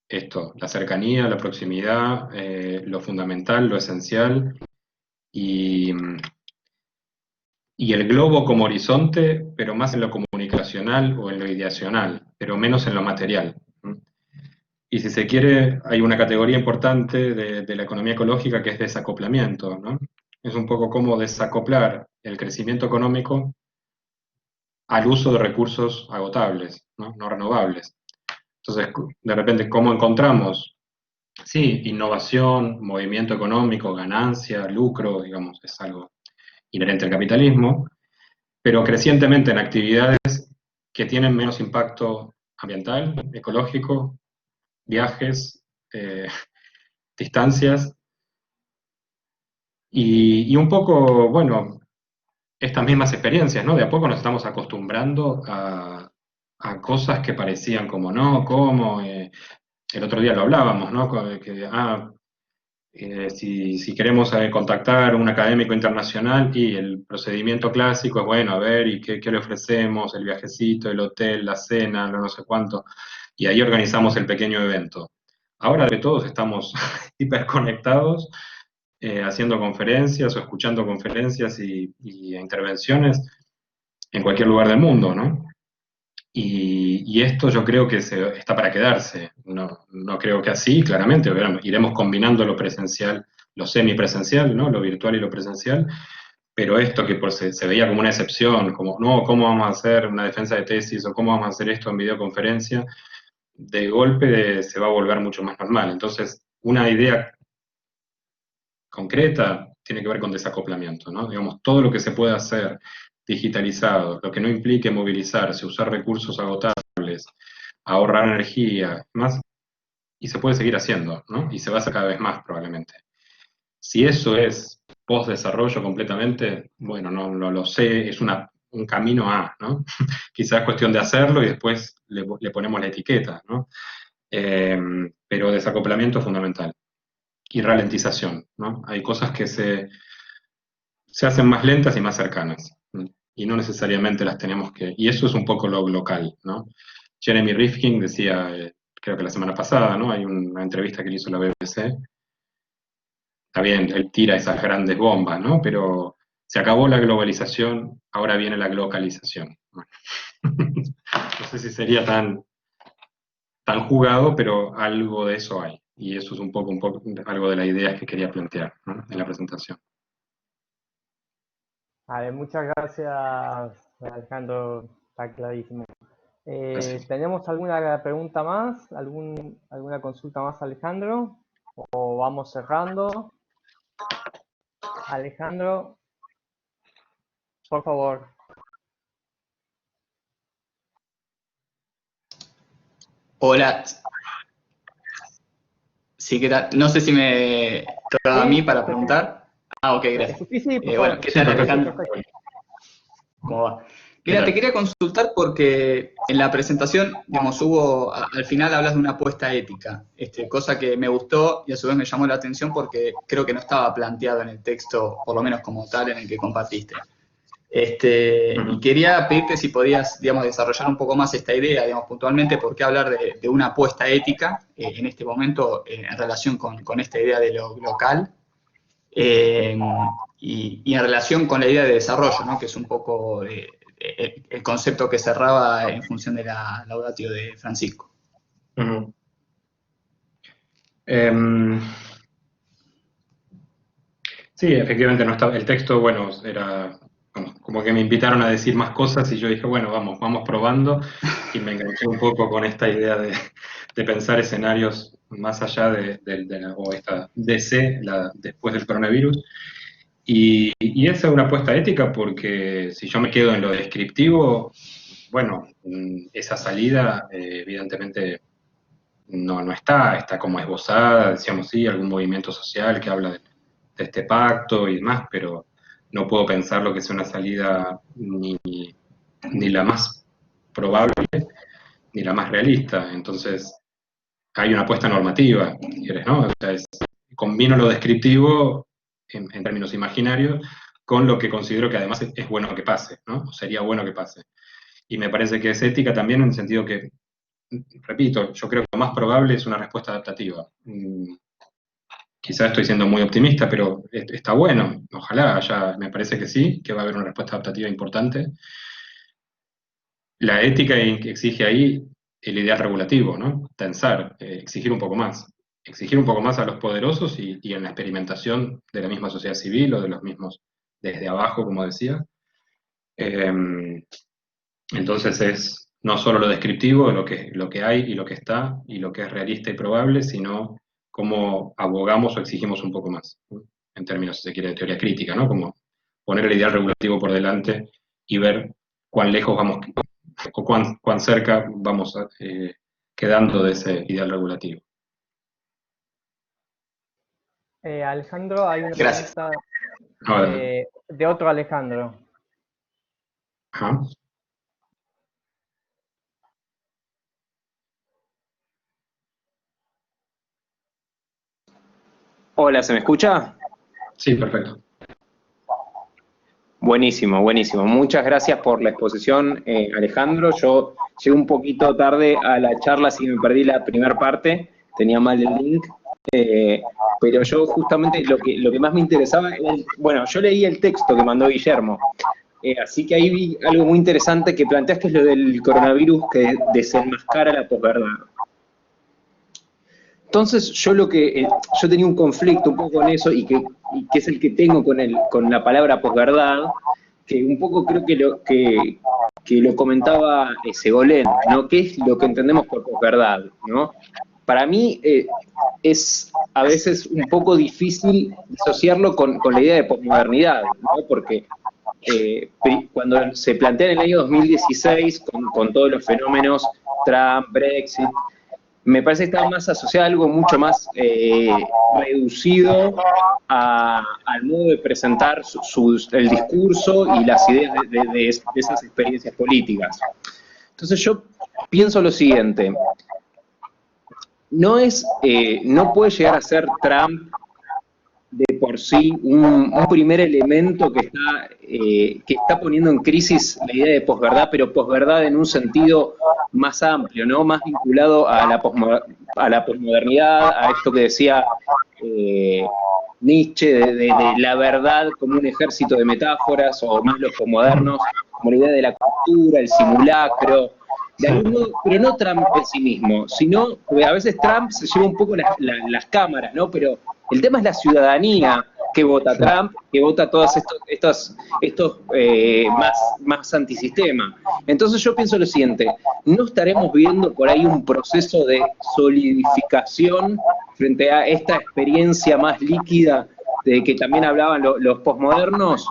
[SPEAKER 1] Esto, la cercanía, la proximidad, lo fundamental, lo esencial, y, y el globo como horizonte, pero más en lo comunicacional o en lo ideacional, pero menos en lo material. Y si se quiere, hay una categoría importante de la economía ecológica que es desacoplamiento, ¿no? Es un poco como desacoplar el crecimiento económico al uso de recursos agotables, ¿no? Renovables. Entonces, de repente, ¿cómo encontramos? Sí, innovación, movimiento económico, ganancia, lucro, digamos, es algo inherente al capitalismo, pero crecientemente en actividades que tienen menos impacto ambiental, ecológico, viajes, distancias, y un poco, bueno, estas mismas experiencias, ¿no? De a poco nos estamos acostumbrando a cosas que parecían como, no, como, el otro día lo hablábamos, ¿no? Si queremos contactar a un académico internacional y el procedimiento clásico es, bueno, a ver, ¿y qué le ofrecemos? El viajecito, el hotel, la cena, no sé cuánto, y ahí organizamos el pequeño evento. Ahora de todos estamos hiperconectados, haciendo conferencias o escuchando conferencias y intervenciones en cualquier lugar del mundo, ¿no? Y esto yo creo que está para quedarse. No creo que así, claramente, iremos combinando lo presencial, lo semipresencial, ¿no? Lo virtual y lo presencial, pero esto que se veía como una excepción, como, no, ¿cómo vamos a hacer una defensa de tesis o cómo vamos a hacer esto en videoconferencia? De golpe se va a volver mucho más normal. Entonces, una idea concreta tiene que ver con desacoplamiento, ¿no? Digamos, todo lo que se puede hacer digitalizado, lo que no implique movilizarse, usar recursos agotables, ahorrar energía, más, y se puede seguir haciendo, ¿no? Y se va a hacer cada vez más probablemente. Si eso es post-desarrollo completamente, bueno, no lo sé, es un camino a, ¿no? Quizás es cuestión de hacerlo y después le ponemos la etiqueta, ¿no? Pero desacoplamiento es fundamental. Y ralentización, ¿no? Hay cosas que se hacen más lentas y más cercanas, ¿no? Y no necesariamente las tenemos que... Y eso es un poco lo local, ¿no? Jeremy Rifkin decía, creo que la semana pasada, ¿no? Hay una entrevista que le hizo la BBC. Está bien, él tira esas grandes bombas, ¿no? Pero se acabó la globalización, ahora viene la localización. Bueno, no sé si sería tan jugado, pero algo de eso hay. Y eso es un poco algo de la idea que quería plantear, ¿no? En la presentación.
[SPEAKER 2] A ver, muchas gracias, Alejandro, está clarísimo.
[SPEAKER 1] Gracias.
[SPEAKER 2] ¿Tenemos alguna pregunta más? ¿Alguna consulta más, Alejandro? ¿O vamos cerrando? Alejandro, por favor.
[SPEAKER 7] Hola. Sí, ¿qué tal? No sé si me toca a mí para preguntar. Ah, ok, gracias.
[SPEAKER 2] Sí, por
[SPEAKER 7] Bueno,
[SPEAKER 2] favor.
[SPEAKER 7] ¿qué tal, Alejandro?
[SPEAKER 2] Perfecto.
[SPEAKER 7] ¿Cómo va? Mira, te quería consultar porque en la presentación, digamos, al final hablas de una apuesta ética, cosa que me gustó y a su vez me llamó la atención porque creo que no estaba planteado en el texto, por lo menos como tal, en el que compartiste. Y quería pedirte si podías, digamos, desarrollar un poco más esta idea, digamos, puntualmente, por qué hablar de una apuesta ética en este momento en relación con esta idea de lo local y en relación con la idea de desarrollo, ¿no? Que es un poco el concepto que cerraba en función de la Laudatio de Francisco.
[SPEAKER 1] Sí, efectivamente no estaba, el texto, bueno, era como que me invitaron a decir más cosas y yo dije, bueno, vamos probando, y me enganché un poco con esta idea de pensar escenarios más allá o esta DC, después del coronavirus. Y esa es una apuesta ética porque si yo me quedo en lo descriptivo, bueno, esa salida evidentemente no está como esbozada, decíamos sí, algún movimiento social que habla de este pacto y demás, pero no puedo pensar lo que sea una salida ni la más probable ni la más realista. Entonces, hay una apuesta normativa, si quieres, ¿no? O sea, combino lo descriptivo en términos imaginarios con lo que considero que además es bueno que pase, ¿no? O sería bueno que pase. Y me parece que es ética también en el sentido que, repito, yo creo que lo más probable es una respuesta adaptativa. Quizás estoy siendo muy optimista, pero está bueno. Ojalá me parece que sí, que va a haber una respuesta adaptativa importante. La ética que exige ahí el ideal regulativo, ¿no? Tensar, exigir un poco más. Exigir un poco más a los poderosos y en la experimentación de la misma sociedad civil o de los mismos desde abajo, como decía. Entonces es no solo lo descriptivo, lo que hay y lo que está y lo que es realista y probable, sino cómo abogamos o exigimos un poco más, ¿no? En términos, si se quiere, de teoría crítica, ¿no? Como poner el ideal regulativo por delante y ver cuán lejos vamos o cuán cerca vamos quedando de ese ideal regulativo.
[SPEAKER 2] Alejandro, hay una
[SPEAKER 7] Gracias.
[SPEAKER 2] pregunta de otro Alejandro.
[SPEAKER 1] Ajá.
[SPEAKER 8] Hola, ¿se me escucha?
[SPEAKER 1] Sí, perfecto.
[SPEAKER 8] Buenísimo, buenísimo. Muchas gracias por la exposición, Alejandro. Yo llegué un poquito tarde a la charla, así que me perdí la primera parte, tenía mal el link, pero yo justamente lo que más me interesaba era, bueno, yo leí el texto que mandó Guillermo, así que ahí vi algo muy interesante que planteas, que es lo del coronavirus que desenmascara la posverdad. Entonces, yo tenía un conflicto un poco con eso, y que es el que tengo con la palabra posverdad, que un poco creo que lo comentaba Segolén, ¿no? ¿Qué es lo que entendemos por posverdad, ¿no? Para mí es a veces un poco difícil disociarlo con la idea de posmodernidad, ¿no? Porque cuando se plantea en el año 2016, con todos los fenómenos, Trump, Brexit, me parece que estaba más asociado a algo mucho más reducido al modo de presentar el discurso y las ideas de esas experiencias políticas. Entonces yo pienso lo siguiente: no puede llegar a ser Trump de por sí un primer elemento que está poniendo en crisis la idea de posverdad, pero posverdad en un sentido más amplio, ¿no? Más vinculado a la posmodernidad, a esto que decía Nietzsche, de la verdad como un ejército de metáforas, o más los posmodernos, como la idea de la cultura, el simulacro, de algún modo, pero no Trump en sí mismo, sino, porque a veces Trump se lleva un poco las cámaras, ¿no? Pero el tema es la ciudadanía que vota Trump, que vota todos estos más antisistema. Entonces yo pienso lo siguiente: ¿no estaremos viendo por ahí un proceso de solidificación frente a esta experiencia más líquida de que también hablaban los posmodernos,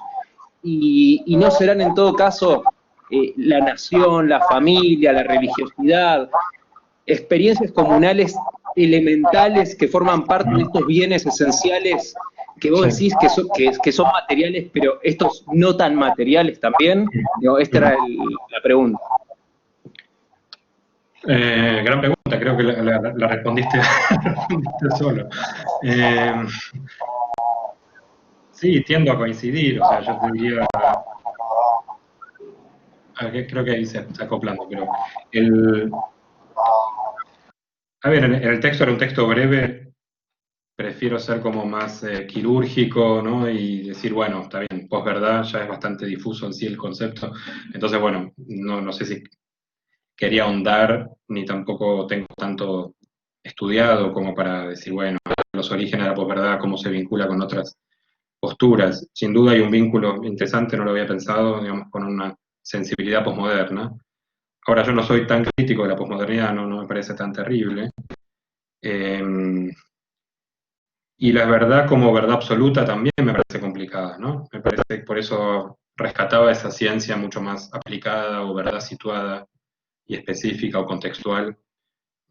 [SPEAKER 8] y no serán en todo caso la nación, la familia, la religiosidad, experiencias comunales elementales que forman parte de estos bienes esenciales que vos decís que son materiales, pero estos no tan materiales también. Digo, esta era la pregunta.
[SPEAKER 1] Gran pregunta, creo que la respondiste, solo. Sí, tiendo a coincidir, o sea, yo te diría, creo que ahí se está acoplando, pero a ver, en el texto era un texto breve, prefiero ser como más quirúrgico, ¿no? Y decir, bueno, está bien, posverdad ya es bastante difuso en sí el concepto, entonces, bueno, no sé si quería ahondar, ni tampoco tengo tanto estudiado como para decir, bueno, los orígenes de la posverdad, cómo se vincula con otras posturas. Sin duda hay un vínculo interesante, no lo había pensado, digamos, con una sensibilidad posmoderna. Ahora, yo no soy tan crítico de la posmodernidad, no me parece tan terrible. Y la verdad como verdad absoluta también me parece complicada, ¿no? Me parece que por eso rescataba esa ciencia mucho más aplicada o verdad situada y específica o contextual,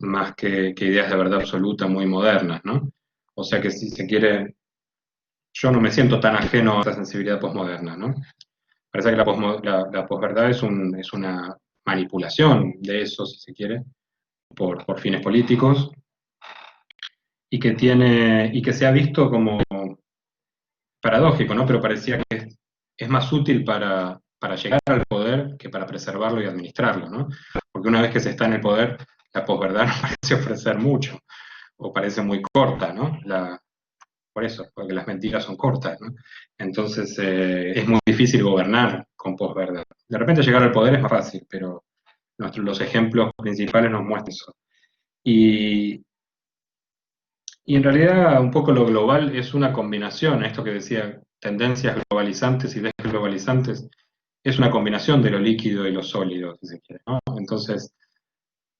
[SPEAKER 1] más que ideas de verdad absoluta muy modernas, ¿no? O sea que si se quiere, yo no me siento tan ajeno a esa sensibilidad posmoderna, ¿no? Parece que la posverdad es una manipulación de eso, si se quiere, por fines políticos, y que se ha visto como paradójico, ¿no? Pero parecía que es más útil para llegar al poder que para preservarlo y administrarlo, ¿no? Porque una vez que se está en el poder, la posverdad no parece ofrecer mucho, o parece muy corta, ¿no? Por eso, porque las mentiras son cortas, ¿no? Entonces es muy difícil gobernar con posverdad. De repente llegar al poder es más fácil, pero los ejemplos principales nos muestran eso. Y en realidad un poco lo global es una combinación, esto que decía, tendencias globalizantes y desglobalizantes, es una combinación de lo líquido y lo sólido, si se quiere, ¿no? Entonces,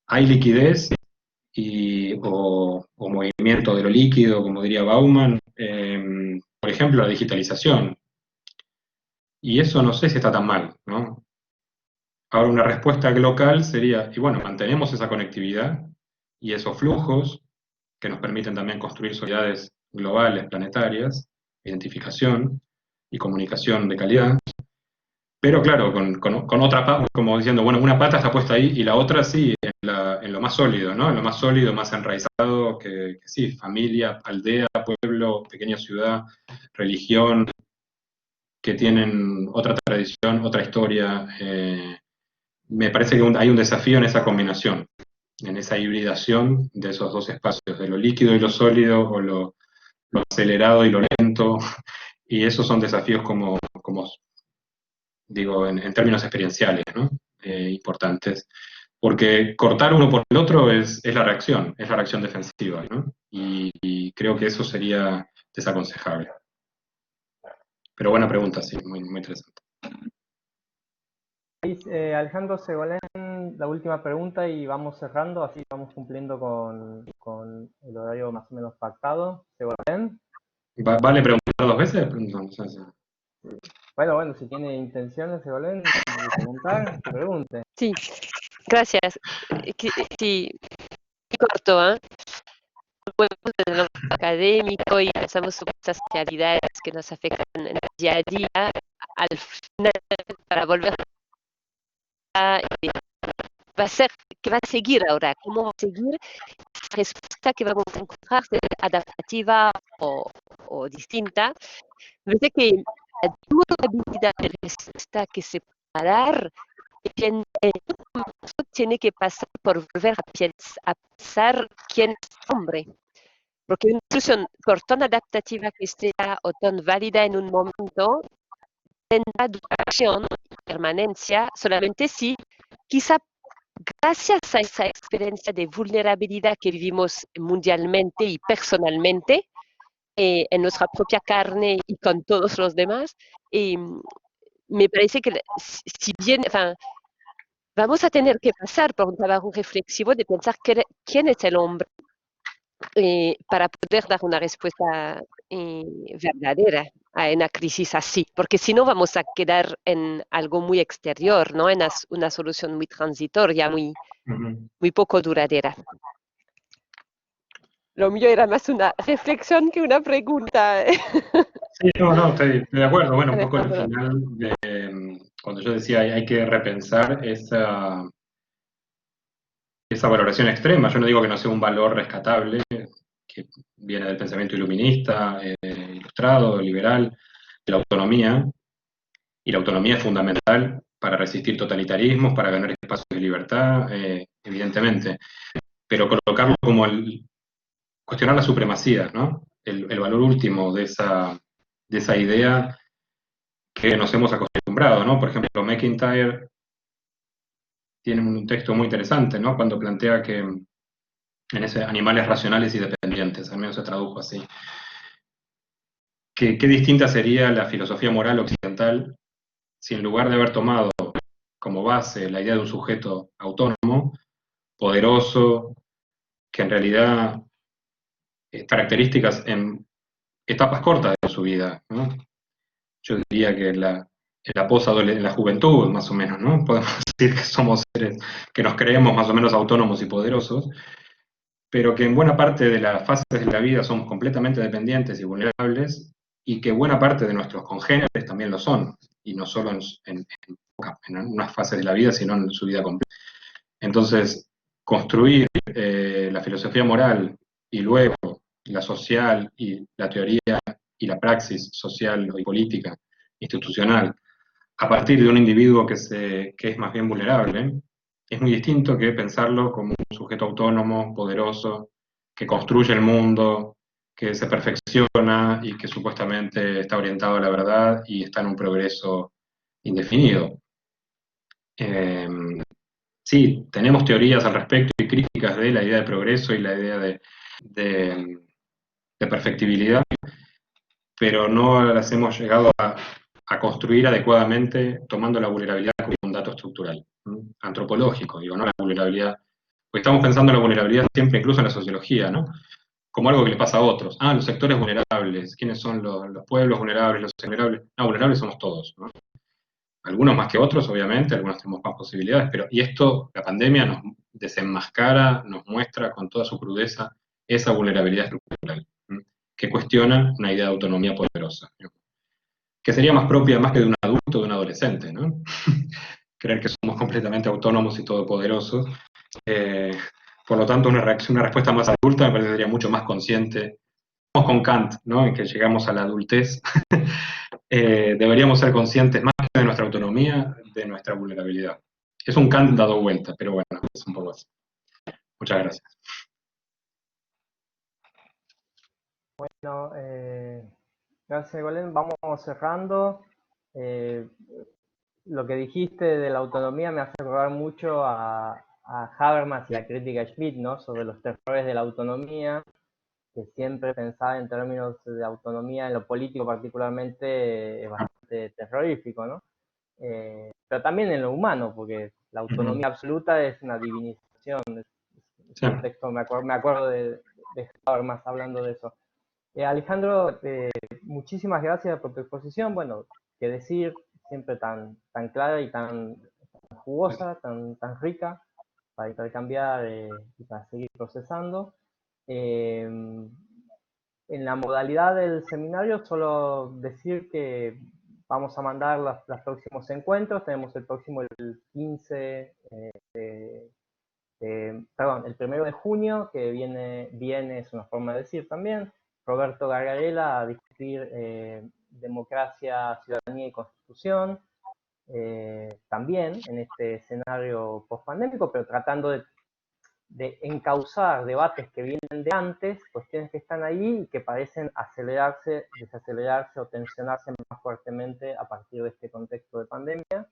[SPEAKER 1] hay liquidez o movimiento de lo líquido, como diría Bauman, por ejemplo, la digitalización. Y eso no sé si está tan mal, ¿no? Ahora, una respuesta local sería, y bueno, mantenemos esa conectividad y esos flujos que nos permiten también construir sociedades globales, planetarias, identificación y comunicación de calidad. Pero claro, con otra pata, como diciendo, bueno, una pata está puesta ahí y la otra sí, en lo más sólido, ¿no? En lo más sólido, más enraizado, que sí, familia, aldea, pueblo, pequeña ciudad, religión, que tienen otra tradición, otra historia. Me parece que hay un desafío en esa combinación, en esa hibridación de esos dos espacios, de lo líquido y lo sólido, o lo acelerado y lo lento, y esos son desafíos como digo, en términos experienciales, ¿no? Importantes, porque cortar uno por el otro es la reacción defensiva, ¿no? Y creo que eso sería desaconsejable. Pero buena pregunta, sí, muy, muy interesante.
[SPEAKER 2] Alejandro Segolén, la última pregunta y vamos cerrando, así vamos cumpliendo con el horario más o menos pactado. Segolén.
[SPEAKER 1] ¿Vale preguntar dos veces? No sé si...
[SPEAKER 2] Bueno, si tiene intenciones, Segolén, de preguntar, que pregunte.
[SPEAKER 5] Sí, gracias. Sí, corto, ¿eh? Volvemos desde lo académico y pensamos sobre estas realidades que nos afectan en el día a día, al final, para volver a ¿qué va a seguir ahora? ¿Cómo va a seguir? La respuesta que vamos a encontrar es adaptativa o distinta. Me parece que la durabilidad de respuesta que se pueda dar tiene que pasar por volver a pensar quién es el hombre. Porque una solución por tan adaptativa que sea o tan válida en un momento tendrá duración y permanencia solamente si, quizá gracias a esa experiencia de vulnerabilidad que vivimos mundialmente y personalmente, en nuestra propia carne y con todos los demás, me parece que si bien, vamos a tener que pasar por un trabajo reflexivo de pensar quién es el hombre para poder dar una respuesta verdadera a una crisis así, porque si no vamos a quedar en algo muy exterior, ¿no? En una solución muy transitoria, muy poco duradera. Lo mío era más una reflexión que una pregunta.
[SPEAKER 1] Sí, no, estoy de acuerdo. Bueno, un poco al final, cuando yo decía hay que repensar esa valoración extrema, yo no digo que no sea un valor rescatable, que viene del pensamiento iluminista, ilustrado, liberal, de la autonomía, y la autonomía es fundamental para resistir totalitarismos, para ganar espacios de libertad, evidentemente, pero colocarlo como cuestionar la supremacía, ¿no? El valor último de esa idea que nos hemos acostumbrado, ¿no? Por ejemplo, McIntyre tiene un texto muy interesante, ¿no? Cuando plantea que en ese animales racionales y dependientes, al menos se tradujo así, que qué distinta sería la filosofía moral occidental si en lugar de haber tomado como base la idea de un sujeto autónomo, poderoso, que en realidad características en etapas cortas de su vida, ¿no? Yo diría que en la juventud, más o menos, ¿no? Podemos decir que somos seres que nos creemos más o menos autónomos y poderosos, pero que en buena parte de las fases de la vida somos completamente dependientes y vulnerables, y que buena parte de nuestros congéneres también lo son, y no solo en unas fases de la vida, sino en su vida completa. Entonces, construir la filosofía moral y luego la social y la teoría y la praxis social y política institucional a partir de un individuo que es más bien vulnerable, es muy distinto que pensarlo como un sujeto autónomo, poderoso, que construye el mundo, que se perfecciona y que supuestamente está orientado a la verdad y está en un progreso indefinido. Sí, tenemos teorías al respecto y críticas de la idea de progreso y la idea de perfectibilidad, pero no las hemos llegado a construir adecuadamente tomando la vulnerabilidad como un dato estructural, ¿no? Antropológico, digo, no la vulnerabilidad, porque estamos pensando en la vulnerabilidad siempre, incluso en la sociología, ¿no? Como algo que le pasa a otros. Ah, los sectores vulnerables, ¿quiénes son los pueblos vulnerables, los vulnerables? No, vulnerables somos todos, ¿no? Algunos más que otros, obviamente, algunos tenemos más posibilidades, pero y esto, la pandemia nos desenmascara, nos muestra con toda su crudeza esa vulnerabilidad estructural, ¿no? Que cuestiona una idea de autonomía poderosa, ¿no? Que sería más propia más que de un adulto o de un adolescente, ¿no? Creer que somos completamente autónomos y todopoderosos. Por lo tanto, una respuesta más adulta me parece que sería mucho más consciente. Vamos con Kant, ¿no? En que llegamos a la adultez. Deberíamos ser conscientes más de nuestra autonomía, de nuestra vulnerabilidad. Es un Kant dado vuelta, pero bueno, es un poco así. Muchas gracias.
[SPEAKER 2] Bueno, gracias, Golem. Vamos cerrando. Lo que dijiste de la autonomía me hace recordar mucho a Habermas y la crítica Schmidt, ¿no? Sobre los terrores de la autonomía, que siempre pensaba en términos de autonomía en lo político particularmente es bastante terrorífico, ¿no? Pero también en lo humano, porque la autonomía absoluta es una divinización. Es un texto, me acuerdo de Habermas hablando de eso. Alejandro, muchísimas gracias por tu exposición. Bueno, qué decir, siempre tan clara y tan jugosa, tan rica, para intercambiar y para seguir procesando. En la modalidad del seminario, solo decir que vamos a mandar los próximos encuentros. Tenemos el próximo el 15 perdón, el 1 de junio, que viene, es una forma de decir también, Roberto Gargarella a discutir democracia, ciudadanía y constitución, también en este escenario post-pandémico, pero tratando de encauzar debates que vienen de antes, cuestiones que están ahí y que parecen acelerarse, desacelerarse o tensionarse más fuertemente a partir de este contexto de pandemia.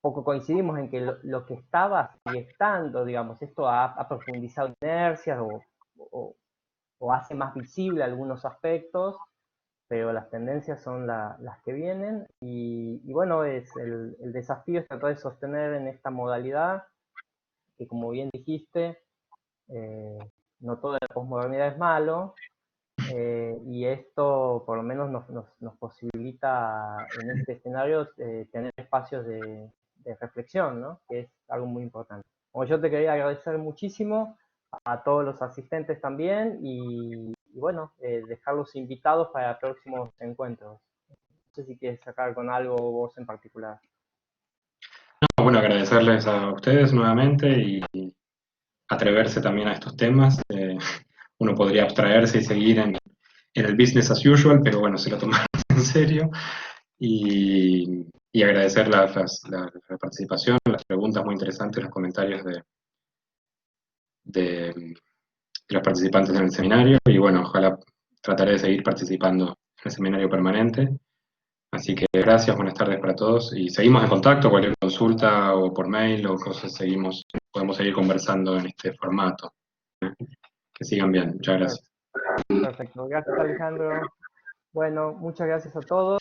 [SPEAKER 2] Poco coincidimos en que lo que estaba sigue estando, digamos, esto ha profundizado inercias o hace más visible algunos aspectos, pero las tendencias son las que vienen y bueno, el desafío es tratar de sostener en esta modalidad que, como bien dijiste, no toda la posmodernidad es malo, y esto por lo menos nos posibilita en este escenario tener espacios de reflexión, ¿no? Que es algo muy importante. Como yo te quería agradecer muchísimo a todos los asistentes también y bueno, dejarlos invitados para próximos encuentros. No sé si quieres sacar con algo vos en particular.
[SPEAKER 1] No, bueno, agradecerles a ustedes nuevamente y atreverse también a estos temas. Uno podría abstraerse y seguir en el business as usual, pero bueno, se lo tomaron en serio. Y agradecer la participación, las preguntas muy interesantes, los comentarios de los participantes en el seminario. Y bueno, ojalá trataré de seguir participando en el seminario permanente. Así que gracias, buenas tardes para todos. Y seguimos en contacto, cualquier consulta o por mail o cosas, podemos seguir conversando en este formato. Que sigan bien, muchas gracias.
[SPEAKER 2] Perfecto, gracias Alejandro. Bueno, muchas gracias a todos.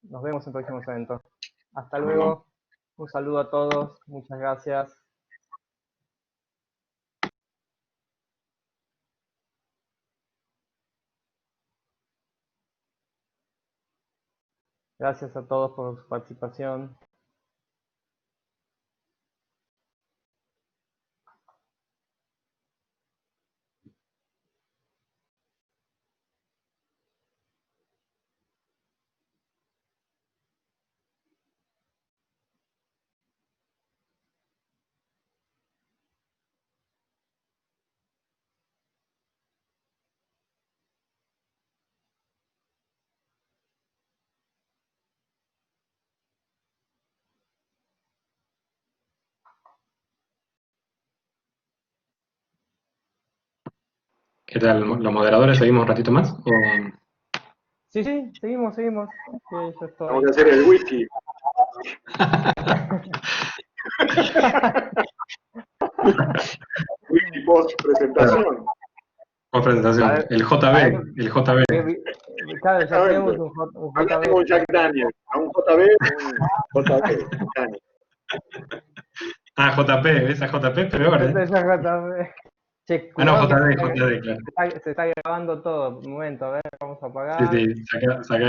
[SPEAKER 2] Nos vemos en próximos eventos. Hasta luego. Un saludo a todos. Muchas gracias. Gracias a todos por su participación.
[SPEAKER 1] ¿Qué tal? ¿Los moderadores seguimos un ratito más?
[SPEAKER 2] Sí, seguimos. Yo estoy...
[SPEAKER 3] Vamos a hacer el wiki. Wiki post presentación.
[SPEAKER 1] Post presentación.
[SPEAKER 2] Ver,
[SPEAKER 1] el JB.
[SPEAKER 2] Claro, ya tenemos un
[SPEAKER 3] Acá
[SPEAKER 2] JB.
[SPEAKER 3] tengo un Jack Daniel. A un JB, un JB. Daniel.
[SPEAKER 1] Ah, JP, esa JP, peor, ¿eh?
[SPEAKER 2] Este es JB. Che,
[SPEAKER 1] Ah, no,
[SPEAKER 2] cuidado que
[SPEAKER 1] JD, claro.
[SPEAKER 2] se está grabando todo. Un momento, a ver, vamos a apagar.
[SPEAKER 1] Sí, saca